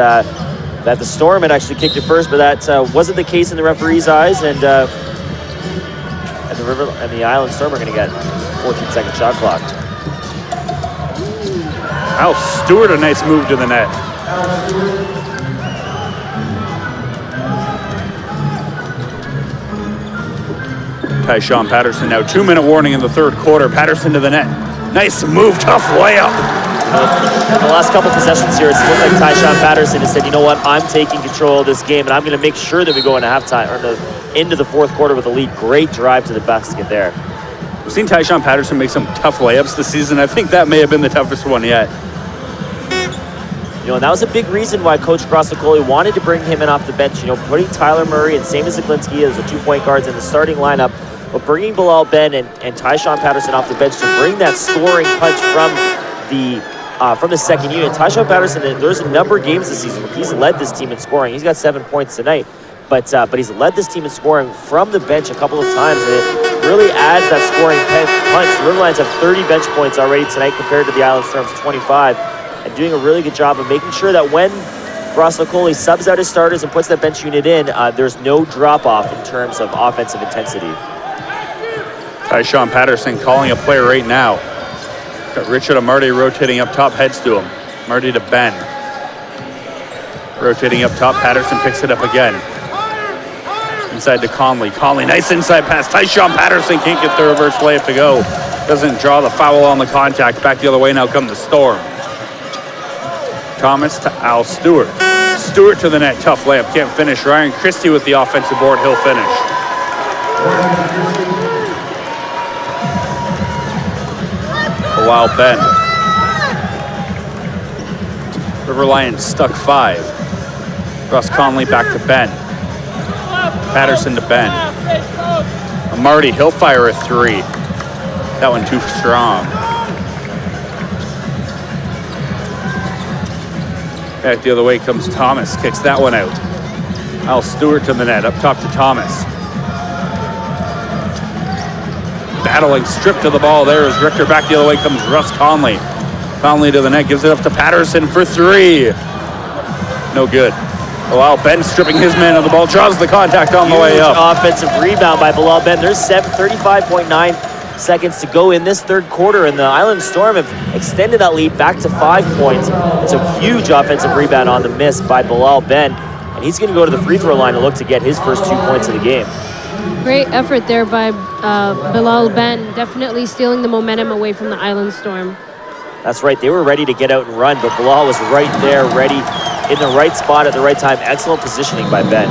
that the Storm had actually kicked it first, but that wasn't the case in the referee's eyes, and the Island Storm are going to get 14-second shot clock. Al Stewart, a nice move to the net. Tyshawn Patterson now 2-minute warning in the third quarter. Patterson to the net. Nice move, tough layup. In the last couple possessions here, it's looked like Tyshawn Patterson has said, you know what, I'm taking control of this game, and I'm going to make sure that we go into halftime or into the fourth quarter with a lead. Great drive to the basket there. We've seen Tyshawn Patterson make some tough layups this season. I think that may have been the toughest one yet. You know, and that was a big reason why Coach Grossley wanted to bring him in off the bench. You know, putting Tyler Murray and Sammy Zaglinski as the 2-point guards in the starting lineup, but bringing Bilal Ben and Tyshawn Patterson off the bench to bring that scoring punch from the second unit. Tyshawn Patterson, there's a number of games this season where he's led this team in scoring. He's got 7 points tonight, but he's led this team in scoring from the bench a couple of times, and it really adds that scoring punch. The Riverlions have 30 bench points already tonight compared to the Island Storm's 25, and doing a really good job of making sure that when Grossley subs out his starters and puts that bench unit in, there's no drop-off in terms of offensive intensity. Tyshawn Patterson calling a play right now. Got Richard Amarty rotating up top, heads to him. Amarty to Ben. Rotating up top, Patterson picks it up again. Inside to Conley. Conley, nice inside pass. Tyshawn Patterson can't get the reverse layup to go. Doesn't draw the foul on the contact. Back the other way now come the Storm. Thomas to Al Stewart. Stewart to the net, tough layup, can't finish. Ryan Christie with the offensive board, he'll finish. Wow, Ben. Riverlions stuck 5. Russ Conley back to Ben. Patterson to Ben. Amarty, he'll fire a 3. That one too strong. Back the other way comes Thomas, kicks that one out. Al Stewart to the net, up top to Thomas. Battling, stripped to the ball there as Richter. Back the other way comes Russ Conley. Conley to the net, gives it up to Patterson for three. No good. Bilal Ben stripping his man of the ball, draws the contact on the way up. Offensive rebound by Bilal Ben. There's 35.9 seconds to go in this third quarter, and the Island Storm have extended that lead back to 5 points. It's a huge offensive rebound on the miss by Bilal Ben, and he's going to go to the free throw line to look to get his first 2 points of the game. Great effort there by Bilal Ben, definitely stealing the momentum away from the Island Storm. That's right, they were ready to get out and run, but Bilal was right there, ready in the right spot at the right time. Excellent positioning by Ben.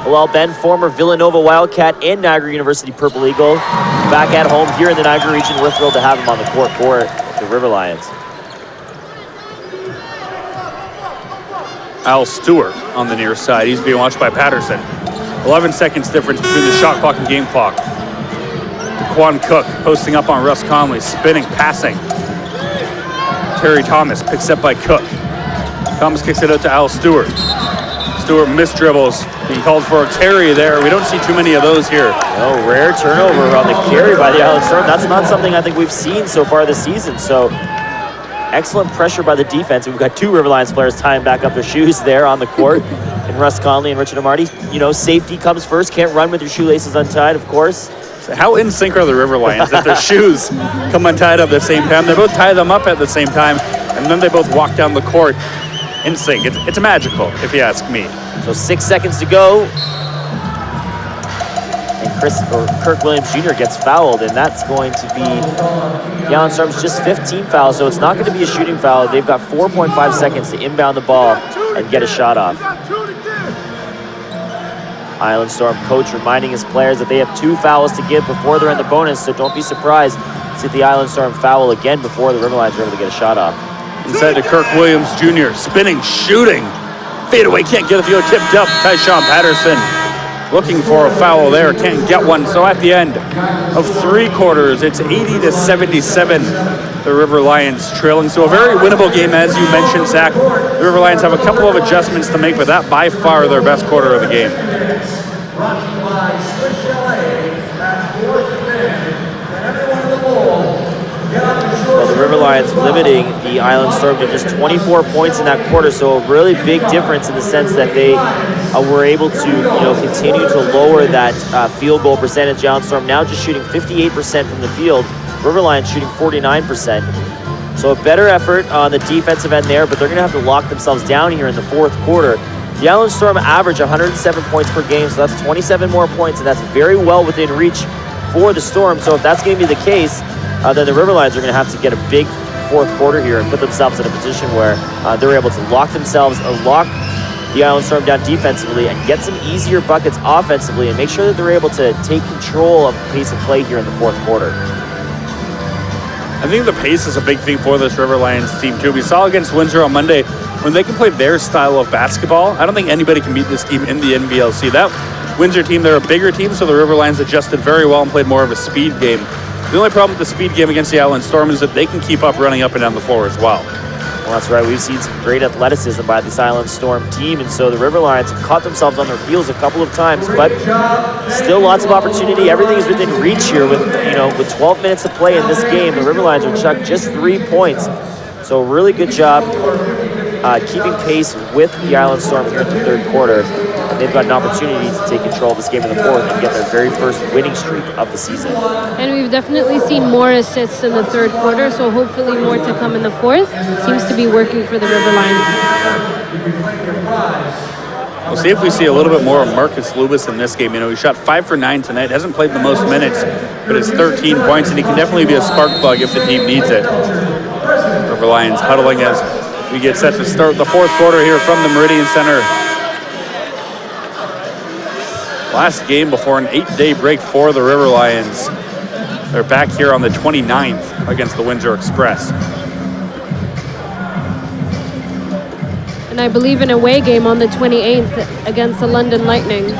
Bilal Ben, former Villanova Wildcat and Niagara University Purple Eagle, back at home here in the Niagara region. We're thrilled to have him on the court for the River Lions. Al Stewart on the near side. He's being watched by Patterson. 11 seconds difference between the shot clock and game clock. Quan Cook posting up on Russ Conley, spinning, passing. Terry Thomas picks up by Cook. Thomas kicks it out to Al Stewart. Stewart misdribbles, being called for a carry there. We don't see too many of those here. No, rare turnover on the carry by the Island Storm. That's not something I think we've seen so far this season. So excellent pressure by the defense. We've got 2 River Lions players tying back up their shoes there on the court. And Russ Conley and Richard Amarty. You know, safety comes first. Can't run with your shoelaces untied, of course. How in sync are the River Lions that their shoes come untied at the same time? They both tie them up at the same time, and then they both walk down the court in sync. It's magical, if you ask me. So 6 seconds to go. And Kirk Williams Jr. gets fouled, and that's going to be the Island Storm's just 15 fouls, so it's not going to be a shooting foul. They've got 4.5 seconds to inbound the ball and get a shot off. Island Storm coach reminding his players that they have 2 fouls to give before they're in the bonus, so don't be surprised to see the Island Storm foul again before the River Lions are able to get a shot off. Inside to Kirk Williams Jr., spinning, shooting. Fade away, can't get it, field tipped up. Tyshawn Patterson looking for a foul there, can't get one. So at the end of 3 quarters, it's 80-77. The River Lions trailing. So a very winnable game, as you mentioned, Zach. The River Lions have a couple of adjustments to make, but that by far their best quarter of the game. Well, the River Lions limiting the Island Storm to just 24 points in that quarter, so a really big difference in the sense that they were able to continue to lower that field goal percentage. Island Storm now just shooting 58% from the field. River Lions shooting 49%. So a better effort on the defensive end there, but they're going to have to lock themselves down here in the fourth quarter. The Island Storm average 107 points per game, so that's 27 more points, and that's very well within reach for the Storm. So if that's going to be the case, then the River Lions are going to have to get a big fourth quarter here and put themselves in a position where they're able to lock themselves or lock the Island Storm down defensively and get some easier buckets offensively and make sure that they're able to take control of the pace of play here in the fourth quarter. I think the pace is a big thing for this River Lions team, too. We saw against Windsor on Monday when they can play their style of basketball. I don't think anybody can beat this team in the NBLC. That Windsor team, they're a bigger team, so the River Lions adjusted very well and played more of a speed game. The only problem with the speed game against the Island Storm is that they can keep up running up and down the floor as well. Well, that's right. We've seen some great athleticism by this Island Storm team, and so the River Lions have caught themselves on their heels a couple of times, but still lots of opportunity. Everything is within reach here with 12 minutes to play in this game. The River Lions are chucked just 3 points, so really good job keeping pace with the Island Storm here in the third quarter. And they've got an opportunity to take control of this game in the fourth and get their very first winning streak of the season. And we've definitely seen more assists in the third quarter, so hopefully more to come in the fourth. Seems to be working for the River Lions. We'll see if we see a little bit more of Marcus Lubis in this game. He shot 5 for 9 tonight, hasn't played the most minutes, but it's 13 points, and he can definitely be a spark plug if the team needs it. River Lions huddling as we get set to start the fourth quarter here from the Meridian Center. Last game before an 8-day break for the River Lions. They're back here on the 29th against the Windsor Express. And I believe an away game on the 28th against the London Lightning.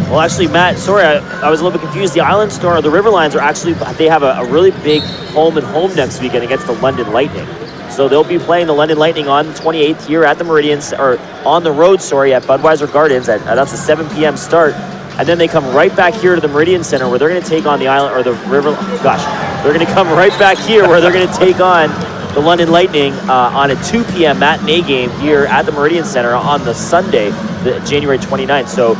Well, actually, Matt, sorry, I was a little bit confused. The Island Storm, or the River Lions, are actually, they have a really big home and home next weekend against the London Lightning. So they'll be playing the London Lightning on the 28th here at the Meridian, or on the road, sorry, at Budweiser Gardens. That's a 7 p.m. start. And then they come right back here to the Meridian Center where they're going to take on the Island, or the River, they're going to come right back here where they're going to take on the London Lightning on a 2 p.m. matinee game here at the Meridian Center on the Sunday, January 29th. So,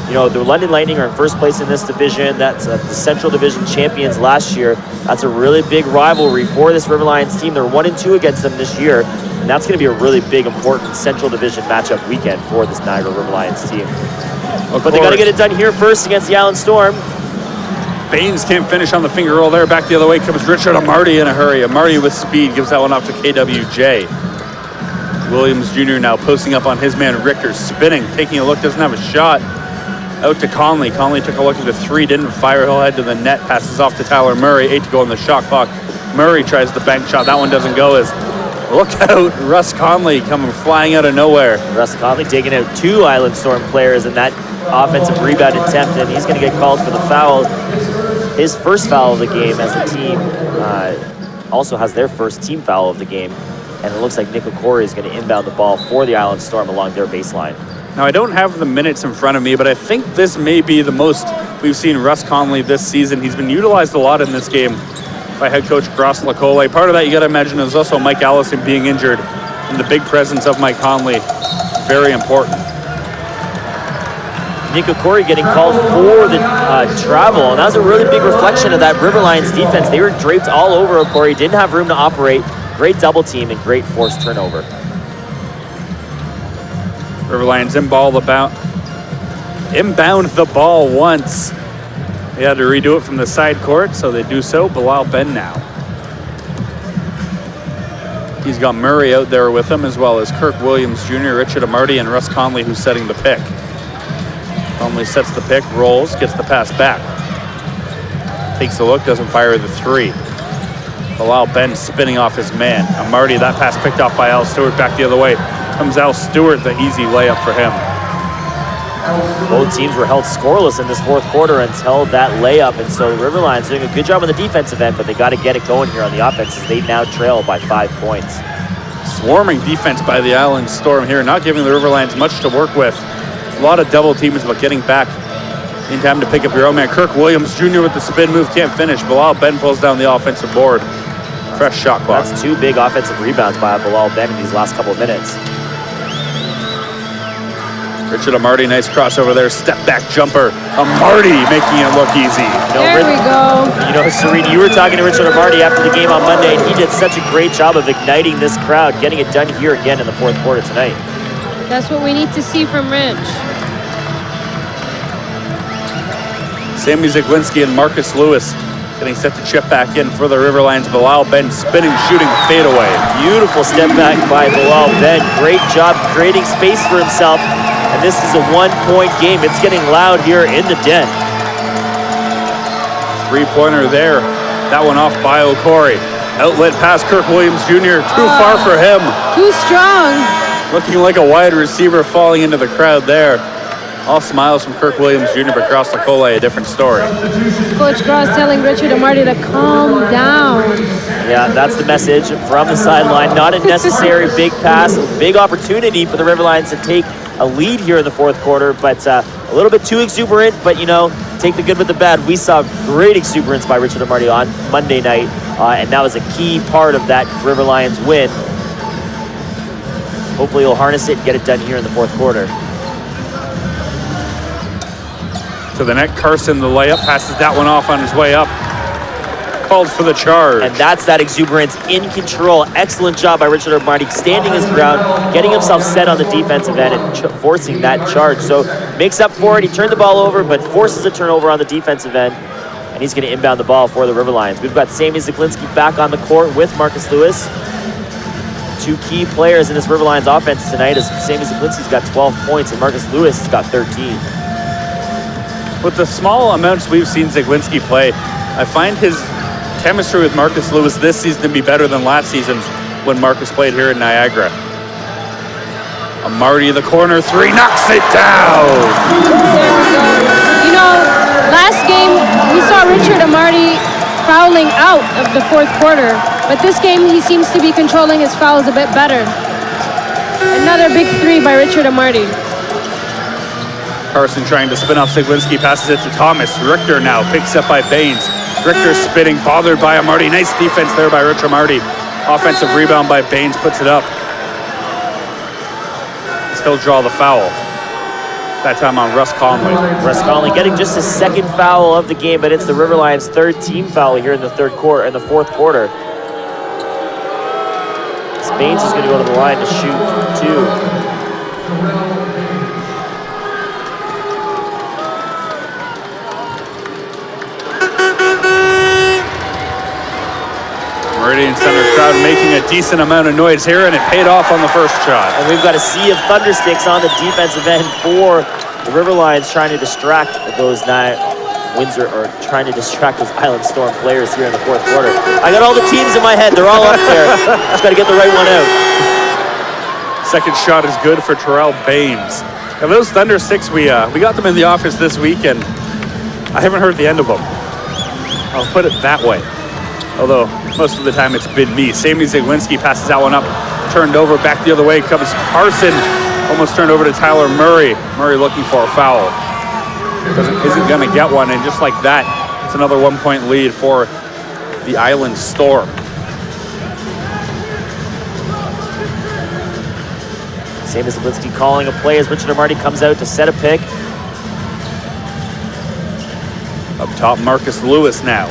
you know, the London Lightning are in first place in this division. That's the Central Division champions last year. That's a really big rivalry for this River Lions team. They're 1-2 against them this year, and that's going to be a really big, important Central Division matchup weekend for this Niagara River Lions team. But they got to get it done here first against the Island Storm. Baines can't finish on the finger roll there. Back the other way comes Richard Amarty in a hurry. Amarty with speed gives that one off to KWJ. Williams Jr. now posting up on his man Richter, spinning, taking a look, doesn't have a shot. Out to Conley. Conley took a look at the three, didn't fire. He'll head to the net, passes off to Tyler Murray. 8 to go on the shot clock. Murray tries the bank shot. That one doesn't go. As look out, Russ Conley coming flying out of nowhere. Russ Conley taking out 2 Island Storm players in that offensive rebound attempt, and he's going to get called for the foul. His first foul of the game, as the team also has their first team foul of the game. And it looks like Nick Okori is going to inbound the ball for the Island Storm along their baseline. Now, I don't have the minutes in front of me, but I think this may be the most we've seen Russ Conley this season. He's been utilized a lot in this game by head coach Gross Lacole. Part of that, you got to imagine, is also Mike Allison being injured, and the big presence of Mike Conley, very important. Nick Okori getting called for the travel, and that was a really big reflection of that River Lions defense. They were draped all over Okori, didn't have room to operate. Great double team and great forced turnover. River Lions inbound the ball once. They had to redo it from the side court, so they do so. Bilal Ben now. He's got Murray out there with him, as well as Kirk Williams Jr., Richard Amarty, and Russ Conley, who's setting the pick. Conley sets the pick, rolls, gets the pass back. Takes a look, doesn't fire the three. Bilal Ben spinning off his man. Amarty, that pass picked off by Al Stewart, back the other way. Comes Al Stewart, the easy layup for him. Both teams were held scoreless in this fourth quarter until that layup, and so the River Lions doing a good job on the defensive end, but they got to get it going here on the offense as they now trail by 5 points. Swarming defense by the Island Storm here, not giving the River Lions much to work with. A lot of double teams, but getting back in time to pick up your own man. Kirk Williams Jr. with the spin move, can't finish. Bilal Ben pulls down the offensive board. Fresh shot clock. That's 2 big offensive rebounds by Bilal Ben in these last couple of minutes. Richard Amarty, nice crossover there. Step back jumper. Amarty making it look easy. There we go. You know, Serene, you were talking to Richard Amarty after the game on Monday, and he did such a great job of igniting this crowd, getting it done here again in the fourth quarter tonight. That's what we need to see from Rich. Sammy Zaglinski and Marcus Lewis getting set to chip back in for the River Lions. Bilal Ben spinning, shooting, fade away. Beautiful step back by Bilal Ben. Great job creating space for himself. And this is a 1-point game. It's getting loud here in the den. 3-pointer there. That one off by Okori. Outlet pass, Kirk Williams Jr. Too far for him. Too strong. Looking like a wide receiver falling into the crowd there. All smiles from Kirk Williams Jr., but Gross Lacole, a different story. Coach Gross telling Richard Amarty to calm down. Yeah, that's the message from the sideline. Not a necessary big pass, big opportunity for the River Lions to take a lead here in the fourth quarter, but a little bit too exuberant, but you know, take the good with the bad. We saw great exuberance by Richard Amarty on Monday night, and that was a key part of that River Lions win. Hopefully he'll harness it and get it done here in the fourth quarter. To the net, Carson, the layup, passes that one off on his way up. Called for the charge. And that's that exuberance in control. Excellent job by Richard Amarty, standing his ground, getting himself set on the defensive end and forcing that charge. So makes up for it. He turned the ball over, but forces a turnover on the defensive end. And he's going to inbound the ball for the River Lions. We've got Sammy Zaglinski back on the court with Marcus Lewis. 2 key players in this River Lions offense tonight, as Sammy Zaglinski's got 12 points and Marcus Lewis has got 13. With the small amounts we've seen Zaglinski play, I find his chemistry with Marcus Lewis this season to be better than last season when Marcus played here in Niagara. Marty, the corner three, knocks it down. There we go. You know, last game we saw Richard Amarty fouling out of the fourth quarter, but this game he seems to be controlling his fouls a bit better. Another big three by Richard Amarty. Carson trying to spin off Siglinski, passes it to Thomas. Richter now picks up by Baines. Richter spinning, bothered by Amarty. Nice defense there by Richard Amarty. Offensive rebound by Baines, puts it up. He'll draw the foul. That time on Russ Conley. Russ Conley getting just his second foul of the game, but it's the River Lions' third team foul here in the fourth quarter. Baines is going to go to the line to shoot two. Meridian Center crowd making a decent amount of noise here, and it paid off on the first shot. And we've got a sea of thundersticks on the defensive end for the River Lions, trying to distract those trying to distract those Island Storm players here in the fourth quarter. I got all the teams in my head. They're all up there. Just got to get the right one out. Second shot is good for Terrell Baines. Now those thundersticks, we got them in the office this week, and I haven't heard the end of them. I'll put it that way. Although most of the time it's been me. Sammy Zaglinski passes that one up, turned over, back the other way comes Carson, almost turned over to Tyler Murray. Murray looking for a foul. Isn't gonna get one, and just like that, it's another 1 point lead for the Island Storm. Sammy Zaglinski calling a play as Richard Amarty comes out to set a pick. Up top, Marcus Lewis now.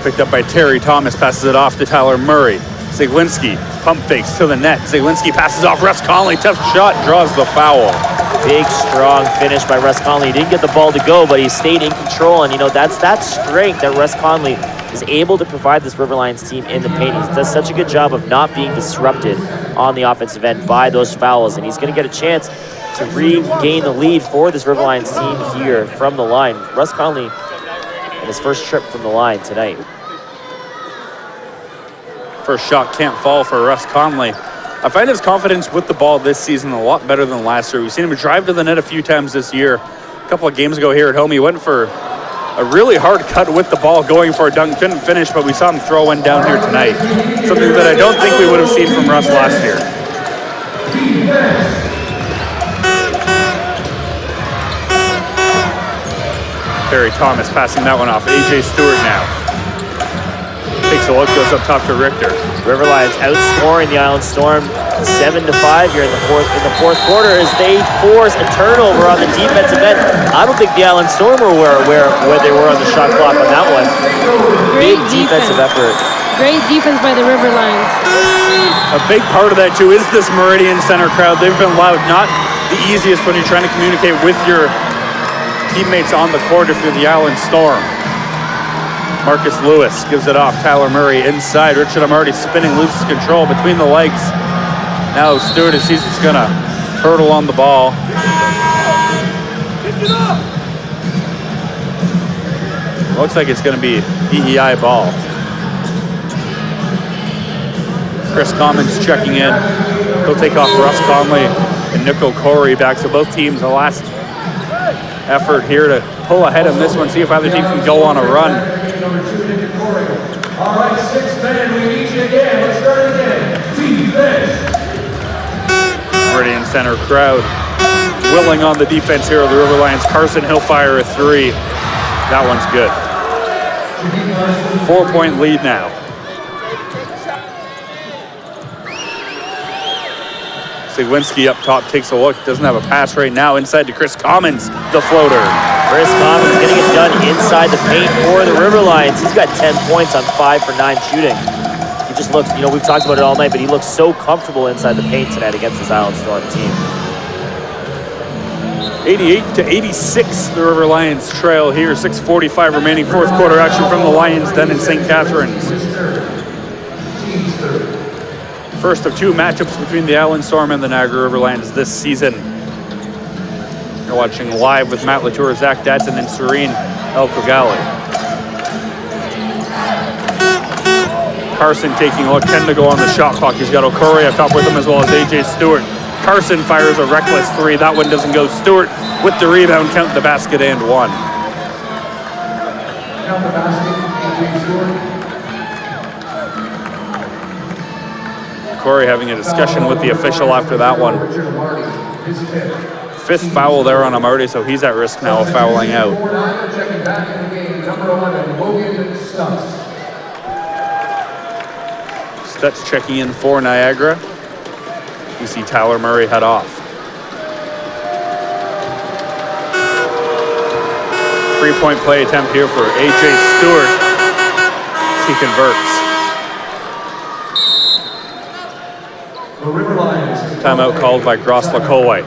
Picked up by Terry. Thomas passes it off to Tyler Murray. Zaglinski pump fakes to the net. Zaglinski passes off Russ Conley. Tough shot, draws the foul. Big, strong finish by Russ Conley. He didn't get the ball to go, but he stayed in control. And, you know, that's that strength that Russ Conley is able to provide this River Lions team in the paint. He does such a good job of not being disrupted on the offensive end by those fouls. And he's going to get a chance to regain the lead for this River Lions team here from the line. Russ Conley in his first trip from the line tonight. First shot can't fall for Russ Conley. I find his confidence with the ball this season a lot better than last year. We've seen him drive to the net a few times this year. A couple of games ago here at home, he went for a really hard cut with the ball, going for a dunk. Couldn't finish, but we saw him throw one down here tonight. Something that I don't think we would have seen from Russ last year. Barry Thomas passing that one off. AJ Stewart now. Takes a look, goes up top to Richter. River Lions outscoring the Island Storm 7-5 here in the fourth quarter as they force a turnover on the defensive end. I don't think the Island Storm were aware where they were on the shot clock on that one. Great Big defensive effort. Great defense by the River Lions. A big part of that too is this Meridian Center crowd. They've been loud, not the easiest when you're trying to communicate with your teammates on the court if you're the Island Storm. Marcus Lewis gives it off. Tyler Murray inside. Richard Amarty spinning, loses control between the legs. Now Stewart, as he's just gonna hurdle on the ball. Looks like it's gonna be EEI ball. Chris Commons checking in. He'll take off Russ Conley and Nico Corey back. So both teams, the last effort here to pull ahead in this one, see if either team can go on a run. All right, 6 men, we need you again. Let's start again. Defense. Meridian Center crowd willing on the defense here of the River Lions. Carson, he'll fire a three. That one's good. 4 point lead now. Siglinski up top takes a look, doesn't have a pass right now. Inside to Chris Commons, the floater. Chris Commons getting it done inside the paint for the River Lions. He's got 10 points on 5 for 9 shooting. He just looks, you know, we've talked about it all night, but he looks so comfortable inside the paint tonight against this Island Storm team. 88-86, the River Lions trail here. 6:45 remaining, fourth quarter action from the Lions Den in St. Catharines. First of 2 matchups between the Island Storm and the Niagara River Lions this season. You're watching live with Matt Latour, Zach Dadson, and Serene El Kogali. Carson taking a look, 10 to go on the shot clock. He's got Okori up top with him as well as AJ Stewart. Carson fires a reckless three. That one doesn't go. Stewart with the rebound, count the basket and one. Count the basket, AJ Stewart. Corey having a discussion with the official after that one. Richard Marty, his fifth. 5th foul there on Amarty, so he's at risk now of fouling out. Checking back in the game, number 11, Logan Stutz. Stutz checking in for Niagara. We see Tyler Murray head off. 3-point play attempt here for AJ Stewart. He converts. The River Lions. Timeout called by Gross-Lacolite.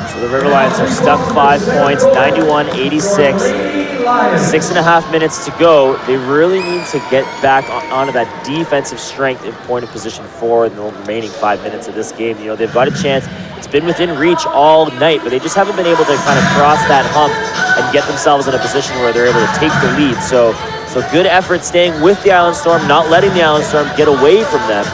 So the River Lions are stuck 5 points, 91-86. 6.5 minutes to go. They really need to get back onto that defensive strength in point of position for the remaining 5 minutes of this game. You know, they've got a chance. It's been within reach all night, but they just haven't been able to kind of cross that hump and get themselves in a position where they're able to take the lead. So good effort staying with the Island Storm, not letting the Island Storm get away from them,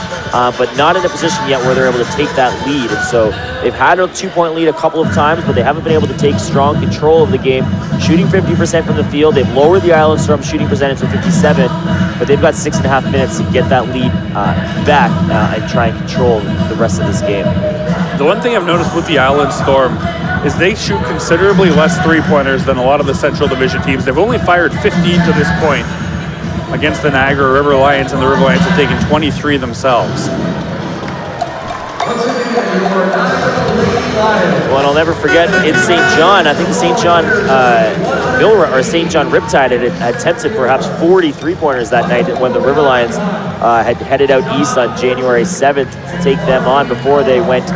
but not in a position yet where they're able to take that lead. And so they've had a 2-point lead a couple of times, but they haven't been able to take strong control of the game. Shooting 50% from the field. They've lowered the Island Storm shooting percentage to 57, but they've got 6.5 minutes to get that lead back and try and control the rest of this game. The one thing I've noticed with the Island Storm is they shoot considerably less three-pointers than a lot of the Central Division teams. They've only fired 15 to this point against the Niagara River Lions, and the River Lions have taken 23 themselves. Well, and I'll never forget in St. John, I think the St. John St. John Riptide had attempted perhaps 40 three-pointers that night when the River Lions had headed out east on January 7th to take them on before they went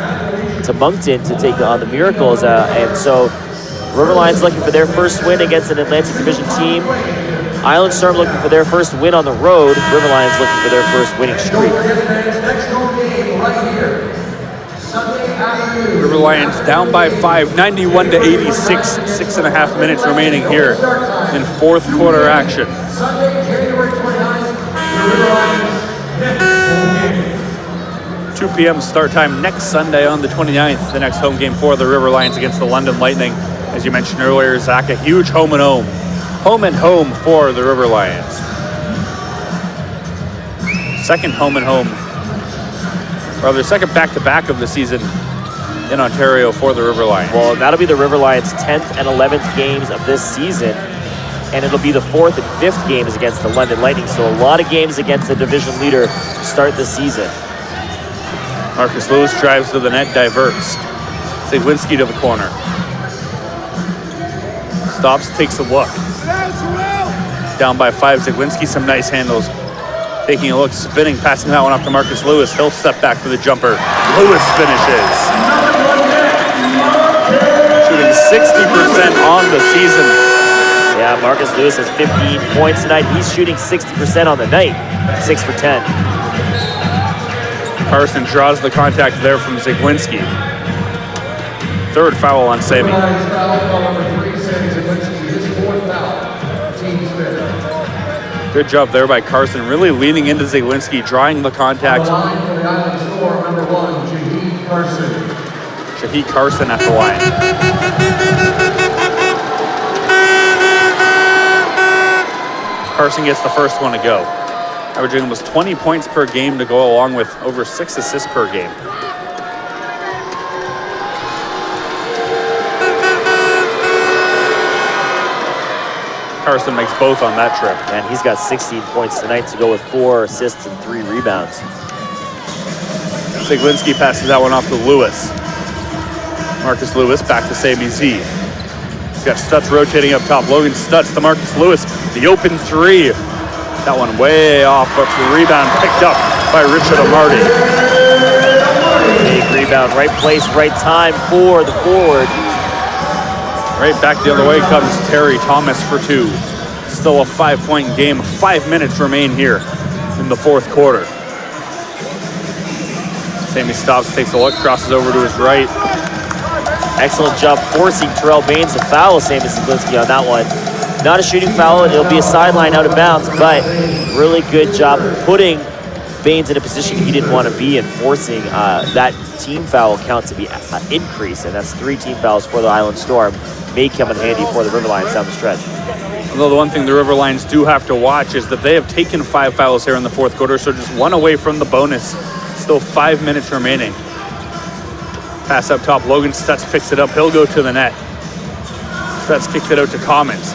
to Moncton to take on the Miracles. And so River Lions looking for their first win against an Atlantic Division team. Island Storm looking for their first win on the road. River Lions looking for their first winning streak. Next home game right here. Sunday afternoon. River Lions down by 5, 91-86, 6.5 minutes remaining here in fourth quarter action. Sunday, January 29th, the River Lions next home game. 2 p.m. start time next Sunday on the 29th, the next home game for the River Lions against the London Lightning. As you mentioned earlier, Zach, a huge home and home for the River Lions. Second home and home, rather second back-to-back of the season in Ontario for the River Lions. Well, that'll be the River Lions' 10th and 11th games of this season, and it'll be the 4th and 5th games against the London Lightning. So a lot of games against the division leader to start the season. Marcus Lewis drives to the net, diverts. Zagwinski to the corner. Stops, takes a look. Down by 5, Zagwinski, some nice handles. Taking a look, spinning, passing that one off to Marcus Lewis. He'll step back for the jumper. Lewis finishes. Shooting 60% on the season. Yeah, Marcus Lewis has 15 points tonight. He's shooting 60% on the night, 6 for 10. Carson draws the contact there from Zagwinski. Third foul on Sammy. Good job there by Carson, really leaning into Zagwinski, drawing the contact. Shaheed Carson at the line. Carson gets the first one to go. Averaging almost 20 points per game to go along with over 6 assists per game. Carson makes both on that trip. And he's got 16 points tonight to go with 4 assists and 3 rebounds. Zagwinski passes that one off to Lewis. Marcus Lewis back to Sammy Z. He's got Stutz rotating up top. Logan Stutz to Marcus Lewis. The open three. That one way off, but the rebound picked up by Richard Amarty. Big rebound, right place, right time for the forward. Right back the other way comes Terry Thomas for 2. Still a 5-point game. 5 minutes remain here in the fourth quarter. Sammy stops, takes a look, crosses over to his right. Excellent job forcing Terrell Baines to foul Sammy Zagwinski on that one. Not a shooting foul, it'll be a sideline out of bounds, but really good job putting Baines in a position he didn't want to be in, forcing that team foul count to be increased, and that's 3 team fouls for the Island Storm. May come in handy for the River Lions down the stretch. Although the one thing the River Lions do have to watch is that they have taken 5 fouls here in the fourth quarter, so just 1 away from the bonus. Still 5 minutes remaining. Pass up top, Logan Stutz picks it up, he'll go to the net. Stutz kicks it out to Commons.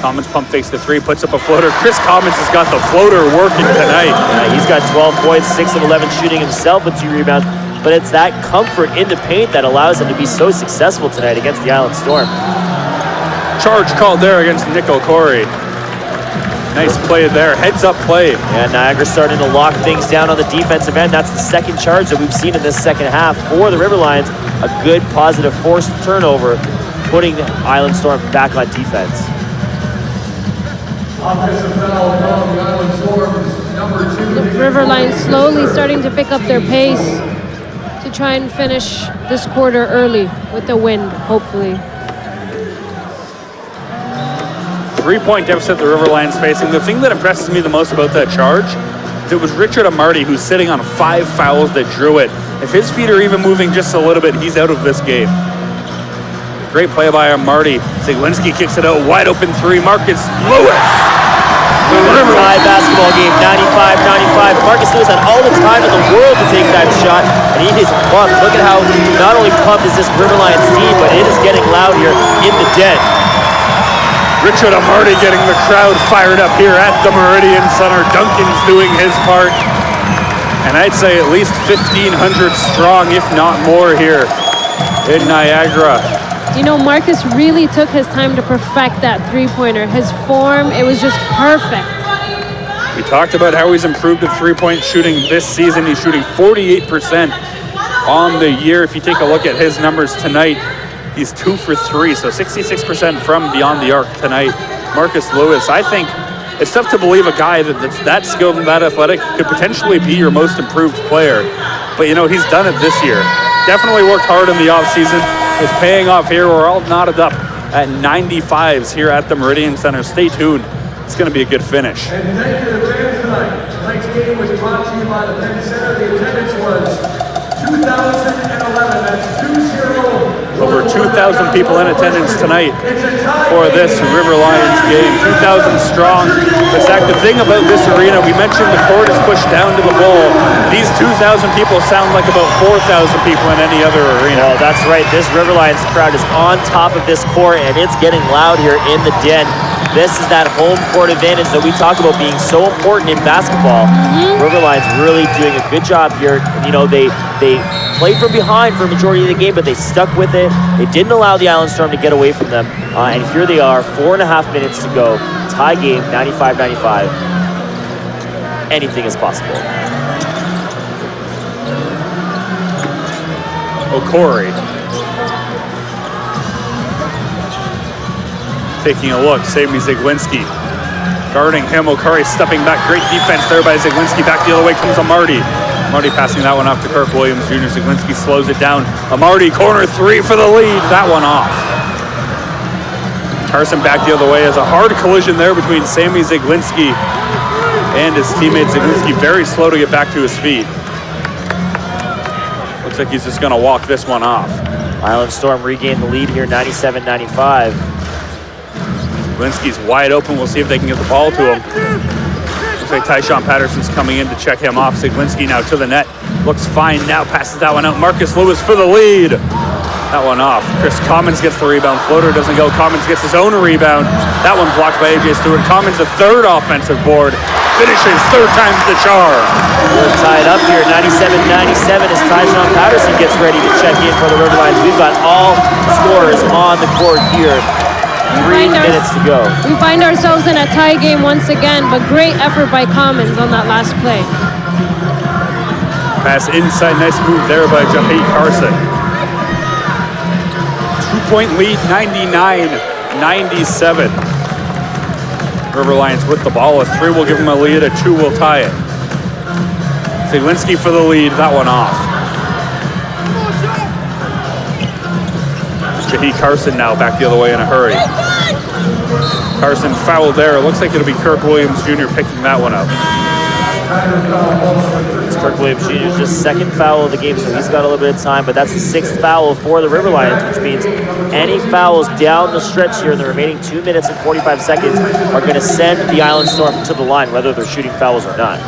Commons pump fakes the 3, puts up a floater. Chris Commons has got the floater working tonight. Yeah, he's got 12 points, 6 of 11 shooting himself with 2 rebounds, but it's that comfort in the paint that allows him to be so successful tonight against the Island Storm. Charge called there against Nick O'Corey. Nice play there, heads up play. Yeah, Niagara starting to lock things down on the defensive end. That's the second charge that we've seen in this second half for the River Lions. A good positive forced turnover, putting the Island Storm back on defense. Offensive foul on the Island Storm's number 2. The River Lions slowly starting to pick up their pace to try and finish this quarter early with the win, hopefully. 3-point deficit the River Lions facing. The thing that impresses me the most about that charge is it was Richard Amarty who's sitting on 5 fouls that drew it. If his feet are even moving just a little bit, he's out of this game. Great play by Amarty. Zaglinski kicks it out, wide open 3. Marcus Lewis. The River tie basketball game, 95-95. Marcus Lewis had all the time in the world to take that shot, and he is pumped. Look at how not only pumped is this River Lions team, but it is getting loud here in the den. Richard Amarty getting the crowd fired up here at the Meridian Center. Duncan's doing his part. And I'd say at least 1,500 strong, if not more here in Niagara. You know, Marcus really took his time to perfect that 3-pointer. His form, it was just perfect. We talked about how he's improved at 3-point shooting this season. He's shooting 48% on the year. If you take a look at his numbers tonight, he's 2 for 3, so 66% from beyond the arc tonight. Marcus Lewis, I think it's tough to believe a guy that's that skilled and that athletic could potentially be your most improved player. But, you know, he's done it this year. Definitely worked hard in the offseason. It's paying off here. We're all knotted up at 95s here at the Meridian Center. Stay tuned. It's going to be a good finish. And thank you to the fans tonight. Tonight's game was brought to you by the Penn Center. The attendance was 2,011. That's 2-0. Over 2,000 people in attendance tonight for this River Lions game. 2,000 strong. In fact, the thing about this arena, we mentioned the court is pushed down to the bowl. These 2,000 people sound like about 4,000 people in any other arena. Well, that's right. This River Lions crowd is on top of this court, and it's getting loud here in the den. This is that home court advantage that we talk about being so important in basketball. River Lions really doing a good job here. You know, they played from behind for a majority of the game, but they stuck with it. They didn't allow the Island Storm to get away from them. And here they are, 4.5 minutes to go. Tie game, 95-95. Anything is possible. O'Corey. Taking a look, Sammy Zaglinski. Guarding him, O'Corey stepping back. Great defense there by Zaglinski. Back the other way comes Amarty. Amarty passing that one off to Kirk Williams Jr. Zaglinski slows it down. Amarty, corner 3 for the lead. That one off. Carson back the other way as a hard collision there between Sammy Zaglinski and his teammate Zaglinski. Very slow to get back to his feet. Looks like he's just going to walk this one off. Island Storm regained the lead here, 97-95. Zaglinski's wide open. We'll see if they can get the ball to him. Looks like Tyshawn Patterson's coming in to check him off. Zaglinski now to the net. Looks fine now. Passes that one out. Marcus Lewis for the lead. That one off. Chris Commons gets the rebound. Floater doesn't go. Commons gets his own rebound. That one blocked by AJ Stewart. Commons a third offensive board. Finishes 3rd time's the charm. We're tied up here, 97-97 as Tyshawn Patterson gets ready to check in for the River Lions. We've got all scorers on the court here. 3 minutes to go. We find ourselves in a tie game once again, but great effort by Commons on that last play. Pass inside, nice move there by Jahi Carson. 2-point lead, 99-97. River Lions with the ball. A 3 will give them a lead, a 2 will tie it. Zaglinski for the lead, that one off. Jahi Carson now back the other way in a hurry. Carson fouled there. It looks like it'll be Kirk Williams Jr. picking that one up. It's Kirk Williams Jr.'s just second foul of the game, so he's got a little bit of time, but that's the 6th foul for the River Lions, which means any fouls down the stretch here in the remaining 2 minutes and 45 seconds are going to send the Island Storm to the line, whether they're shooting fouls or not.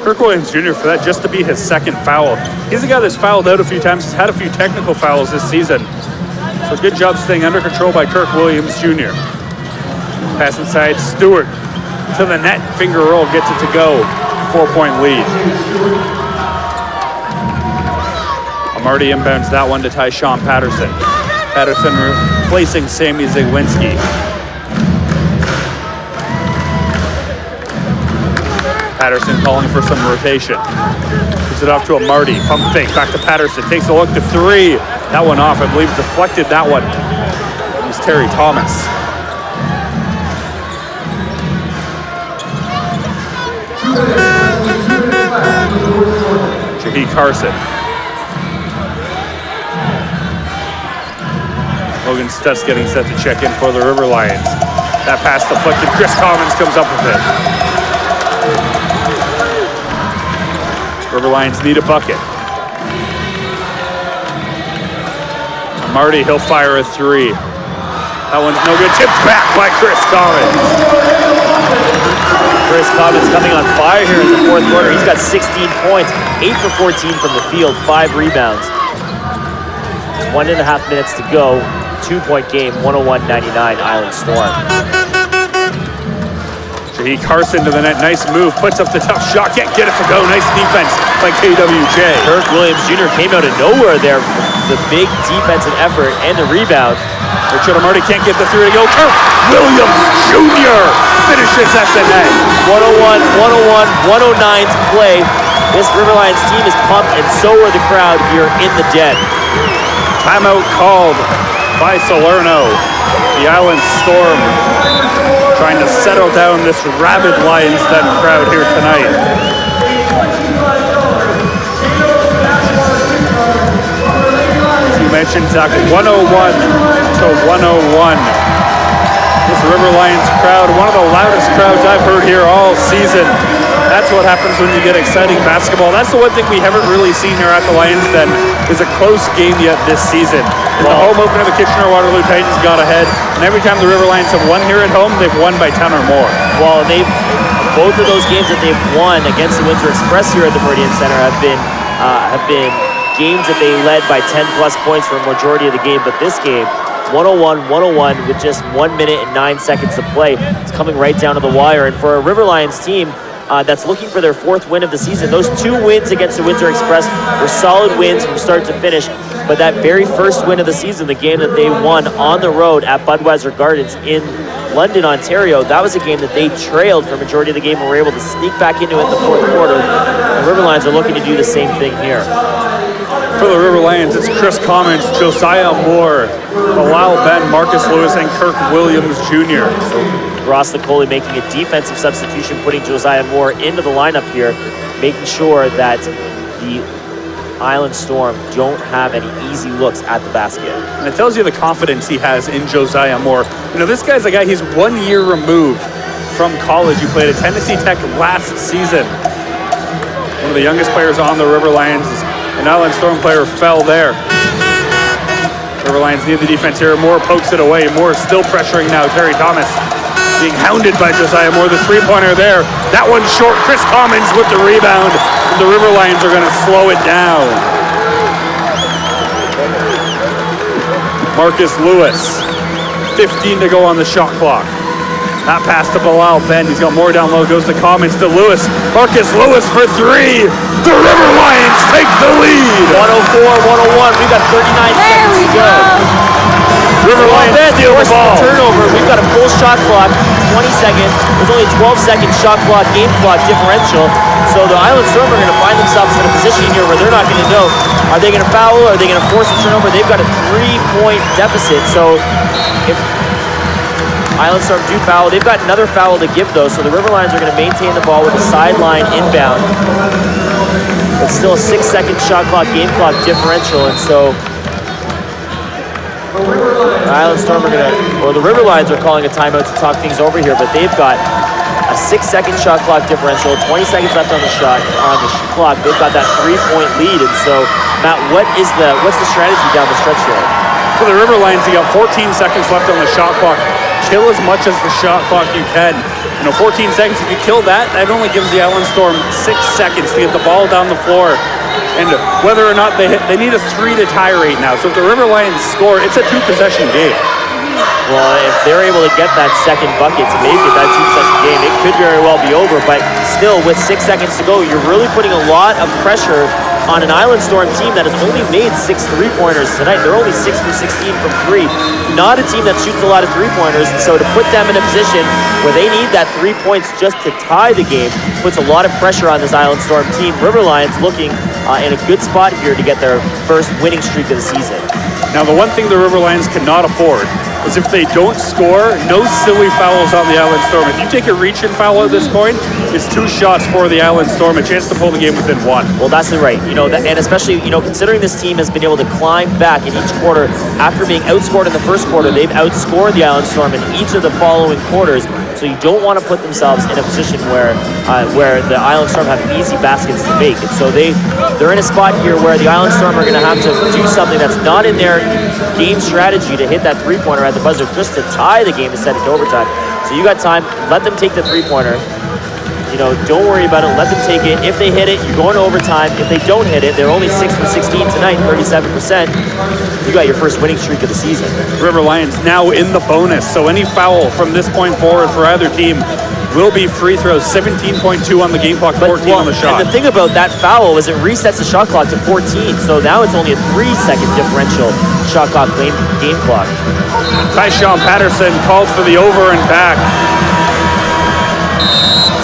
Kirk Williams Jr. for that just to be his 2nd foul. He's a guy that's fouled out a few times. He's had a few technical fouls this season. So good job staying under control by Kirk Williams Jr. Pass inside, Stewart to the net. Finger roll gets it to go. 4-point lead. Amarty inbounds that one to Tyshawn Patterson. Patterson replacing Sammy Zagwinski. Patterson calling for some rotation. Gives it off to Amarty. Pump fake, back to Patterson. Takes a look to 3. That one off, I believe deflected that one. It was Terry Thomas. Shaheed Carson. Logan Stutz getting set to check in for the River Lions. That pass deflected. Chris Commons comes up with it. River Lions need a bucket. Marty, he'll fire a 3. That one's no good. Tipped back by Chris Commons. Chris Commons coming on fire here in the 4th quarter. He's got 16 points, 8 for 14 from the field, 5 rebounds. 1.5 minutes to go. 2-point game, 101-99 Island Storm. Shaheed Carson to the net. Nice move. Puts up the tough shot. Can't get it to go. Nice defense by KWJ. Kirk Williams Jr. came out of nowhere there. The big defensive effort and the rebound. Richard Amarty can't get the 3 to go. Kirk Williams Jr. finishes at the net. 101, 109 to play. This River Lions team is pumped, and so are the crowd here in the den. Timeout called by Salerno. The Island Storm trying to settle down this rabid Lions Den crowd here tonight. As you mentioned, Zach, 101 to 101. This River Lions crowd, one of the loudest crowds I've heard here all season. That's what happens when you get exciting basketball. That's the one thing we haven't really seen here at the Lions Den is a close game yet this season. In the home opener, the Kitchener-Waterloo Titans got ahead, and every time the River Lions have won here at home, they've won by 10 or more. Well, both of those games that they've won against the Windsor Express here at the Meridian Center have been games that they led by 10-plus points for a majority of the game. But this game, 101 with just 1 minute and 9 seconds to play. It's coming right down to the wire. And for a River Lions team that's looking for their 4th win of the season, those 2 wins against the Windsor Express were solid wins from start to finish. But that very first win of the season, the game that they won on the road at Budweiser Gardens in London, Ontario, that was a game that they trailed for a majority of the game and were able to sneak back into it in the 4th quarter. The River Lions are looking to do the same thing here. For the River Lions, it's Chris Commons, Josiah Moore, Bilal Ben, Marcus Lewis, and Kirk Williams Jr. So Ross Nicole making a defensive substitution, putting Josiah Moore into the lineup here, making sure that the Island Storm don't have any easy looks at the basket. And it tells you the confidence he has in Josiah Moore. You know, this guy's a guy, he's 1 year removed from college. He played at Tennessee Tech last season. One of the youngest players on the River Lions. An Island Storm player fell there. River Lions need the defense here. Moore pokes it away. Moore still pressuring now. Terry Thomas being hounded by Josiah Moore. The 3-pointer there. That one's short. Chris Commons with the rebound. The River Lions are going to slow it down. Marcus Lewis. 15 to go on the shot clock. That pass to Bilal Ben. He's got more down low. Goes to Commons to Lewis. Marcus Lewis for 3. The River Lions take the lead. 104-101. We've got 39 seconds to go. River Lions steal the ball. Turnover. We've got a full shot clock. 20 seconds. There's only a 12-second shot clock, game clock differential. So the Island Storm are going to find themselves in a position here where they're not going to know, are they going to foul? Are they going to force a turnover? They've got a 3-point deficit. So if Island Storm do foul, they've got another foul to give though. So the River Lions are going to maintain the ball with a sideline inbound. It's still a 6-second shot clock, game clock differential. And so the Island Storm are going to, or the River Lions are calling a timeout to talk things over here, but they've got a 6-second shot clock differential, 20 seconds left on the clock. They've got that 3-point lead. And so, Matt, what's the strategy down the stretch here? For the River Lions, you got 14 seconds left on the shot clock. Kill as much as the shot clock you can. 14 seconds, if you kill that, that only gives the Island Storm 6 seconds to get the ball down the floor. And whether or not they hit, they need a 3 to tie right now. So if the River Lions score, it's a 2-possession game. Well, if they're able to get that second bucket to make it that 2-possession game, it could very well be over. But still, with 6 seconds to go, you're really putting a lot of pressure on an Island Storm team that has only made 6 3-pointers tonight. They're only 6 for 16 from 3. Not a team that shoots a lot of 3-pointers. So to put them in a position where they need that 3 points just to tie the game puts a lot of pressure on this Island Storm team. River Lions looking in a good spot here to get their first winning streak of the season. Now, the one thing the River Lions cannot afford is if they don't score, no silly fouls on the Island Storm. If you take a reach and foul at this point, it's 2 shots for the Island Storm, a chance to pull the game within 1. Well, that's right. And especially, considering this team has been able to climb back in each quarter after being outscored in the first quarter, they've outscored the Island Storm in each of the following quarters. So you don't want to put themselves in a position where the Island Storm have easy baskets to make. And so they're in a spot here where the Island Storm are going to have to do something that's not in their game strategy to hit that 3-pointer at the buzzer just to tie the game to send it to overtime. So you got time. Let them take the 3-pointer. Don't worry about it. Let them take it. If they hit it, you're going to overtime. If they don't hit it, they're only 6 for 16 tonight, 37%. You got your first winning streak of the season. River Lions now in the bonus, so any foul from this point forward for either team will be free throws. 17.2 on the game clock, 14 on the shot. And the thing about that foul is it resets the shot clock to 14, so now it's only a 3-second differential shot clock game clock. Tyshawn Patterson called for the over and back.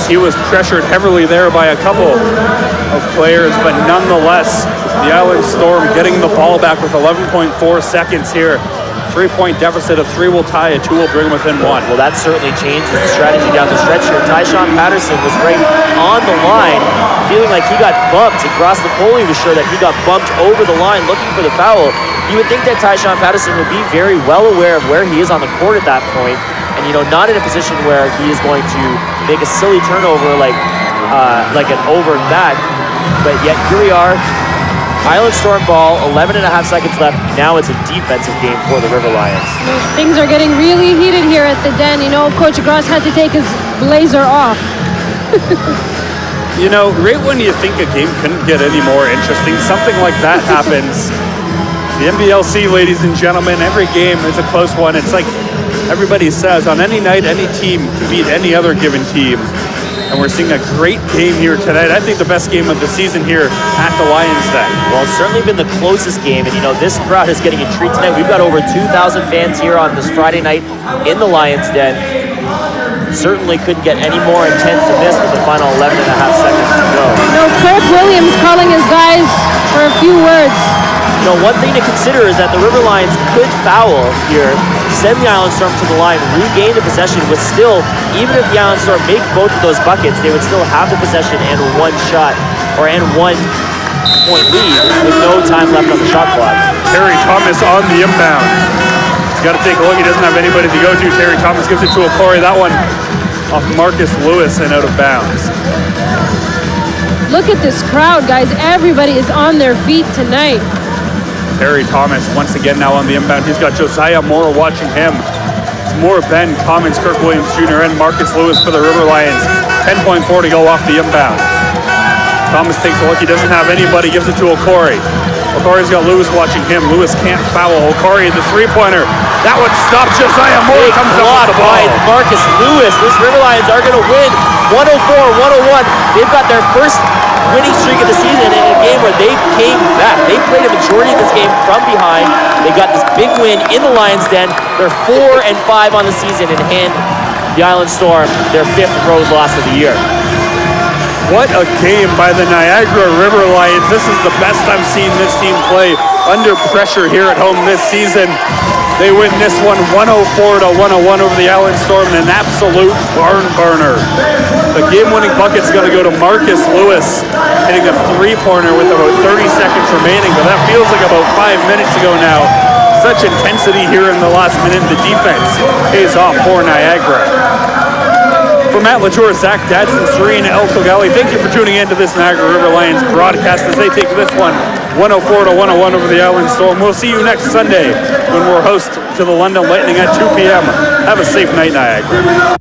He was pressured heavily there by a couple of players, but nonetheless, the Island Storm getting the ball back with 11.4 seconds here. 3-point deficit of 3 will tie, a 2 will bring within 1. Well, that certainly changed the strategy down the stretch here. Tyshawn Patterson was right on the line, feeling like he got bumped. Across the pole, he was sure that he got bumped over the line looking for the foul. You would think that Tyshawn Patterson would be very well aware of where he is on the court at that point, and not in a position where he is going to make a silly turnover like an over and back. But yet here we are, Island Storm ball, 11.5 seconds left. Now it's a defensive game for the River Lions. Things are getting really heated here at the Den. Coach Gross had to take his blazer off. Right when you think a game couldn't get any more interesting, something like that happens. The NBLC, ladies and gentlemen, every game is a close one. It's like everybody says, on any night, any team can beat any other given team. And we're seeing a great game here tonight. I think the best game of the season here at the Lions Den. Well, it's certainly been the closest game. And, this crowd is getting a treat tonight. We've got over 2,000 fans here on this Friday night in the Lions Den. Certainly couldn't get any more intense than this with the final 11.5 seconds to go. Kirk Williams calling his guys for a few words. One thing to consider is that the River Lions could foul here, send the Island Storm to the line, regain the possession with still, even if the Island Storm make both of those buckets, they would still have the possession and 1 shot, or and 1 point lead with no time left on the shot clock. Terry Thomas on the inbound. He's got to take a look. He doesn't have anybody to go to. Terry Thomas gives it to Okori. That one off Marcus Lewis and out of bounds. Look at this crowd, guys. Everybody is on their feet tonight. Terry Thomas once again now on the inbound. He's got Josiah Moore watching him. It's Moore, Ben, Commons, Kirk Williams Jr., and Marcus Lewis for the River Lions. 10.4 to go off the inbound. Thomas takes a look. He doesn't have anybody. Gives it to Okori. Okori's got Lewis watching him. Lewis can't foul. Okori, the 3-pointer. That one stopped. Josiah Moore comes up with the ball. By Marcus Lewis. This River Lions are going to win 104-101. They've got their first winning streak of the season in a game where they came back. They played a majority of this game from behind. They got this big win in the Lions Den. They're 4-5 on the season and hand the Island Storm their 5th road loss of the year. What a game by the Niagara River Lions. This is the best I've seen this team play under pressure here at home this season. They win this one 104-101 over the Island Storm in an absolute barn burner. The game-winning bucket's going to go to Marcus Lewis, hitting a 3-pointer with about 30 seconds remaining, but that feels like about 5 minutes ago now. Such intensity here in the last minute. The defense pays off for Niagara. For Matt LaTour, Zach Dadson, Serena El Kogali, thank you for tuning in to this Niagara River Lions broadcast as they take this one 104-101 over the Island Storm. We'll see you next Sunday when we're host to the London Lightning at 2 p.m. Have a safe night, Niagara.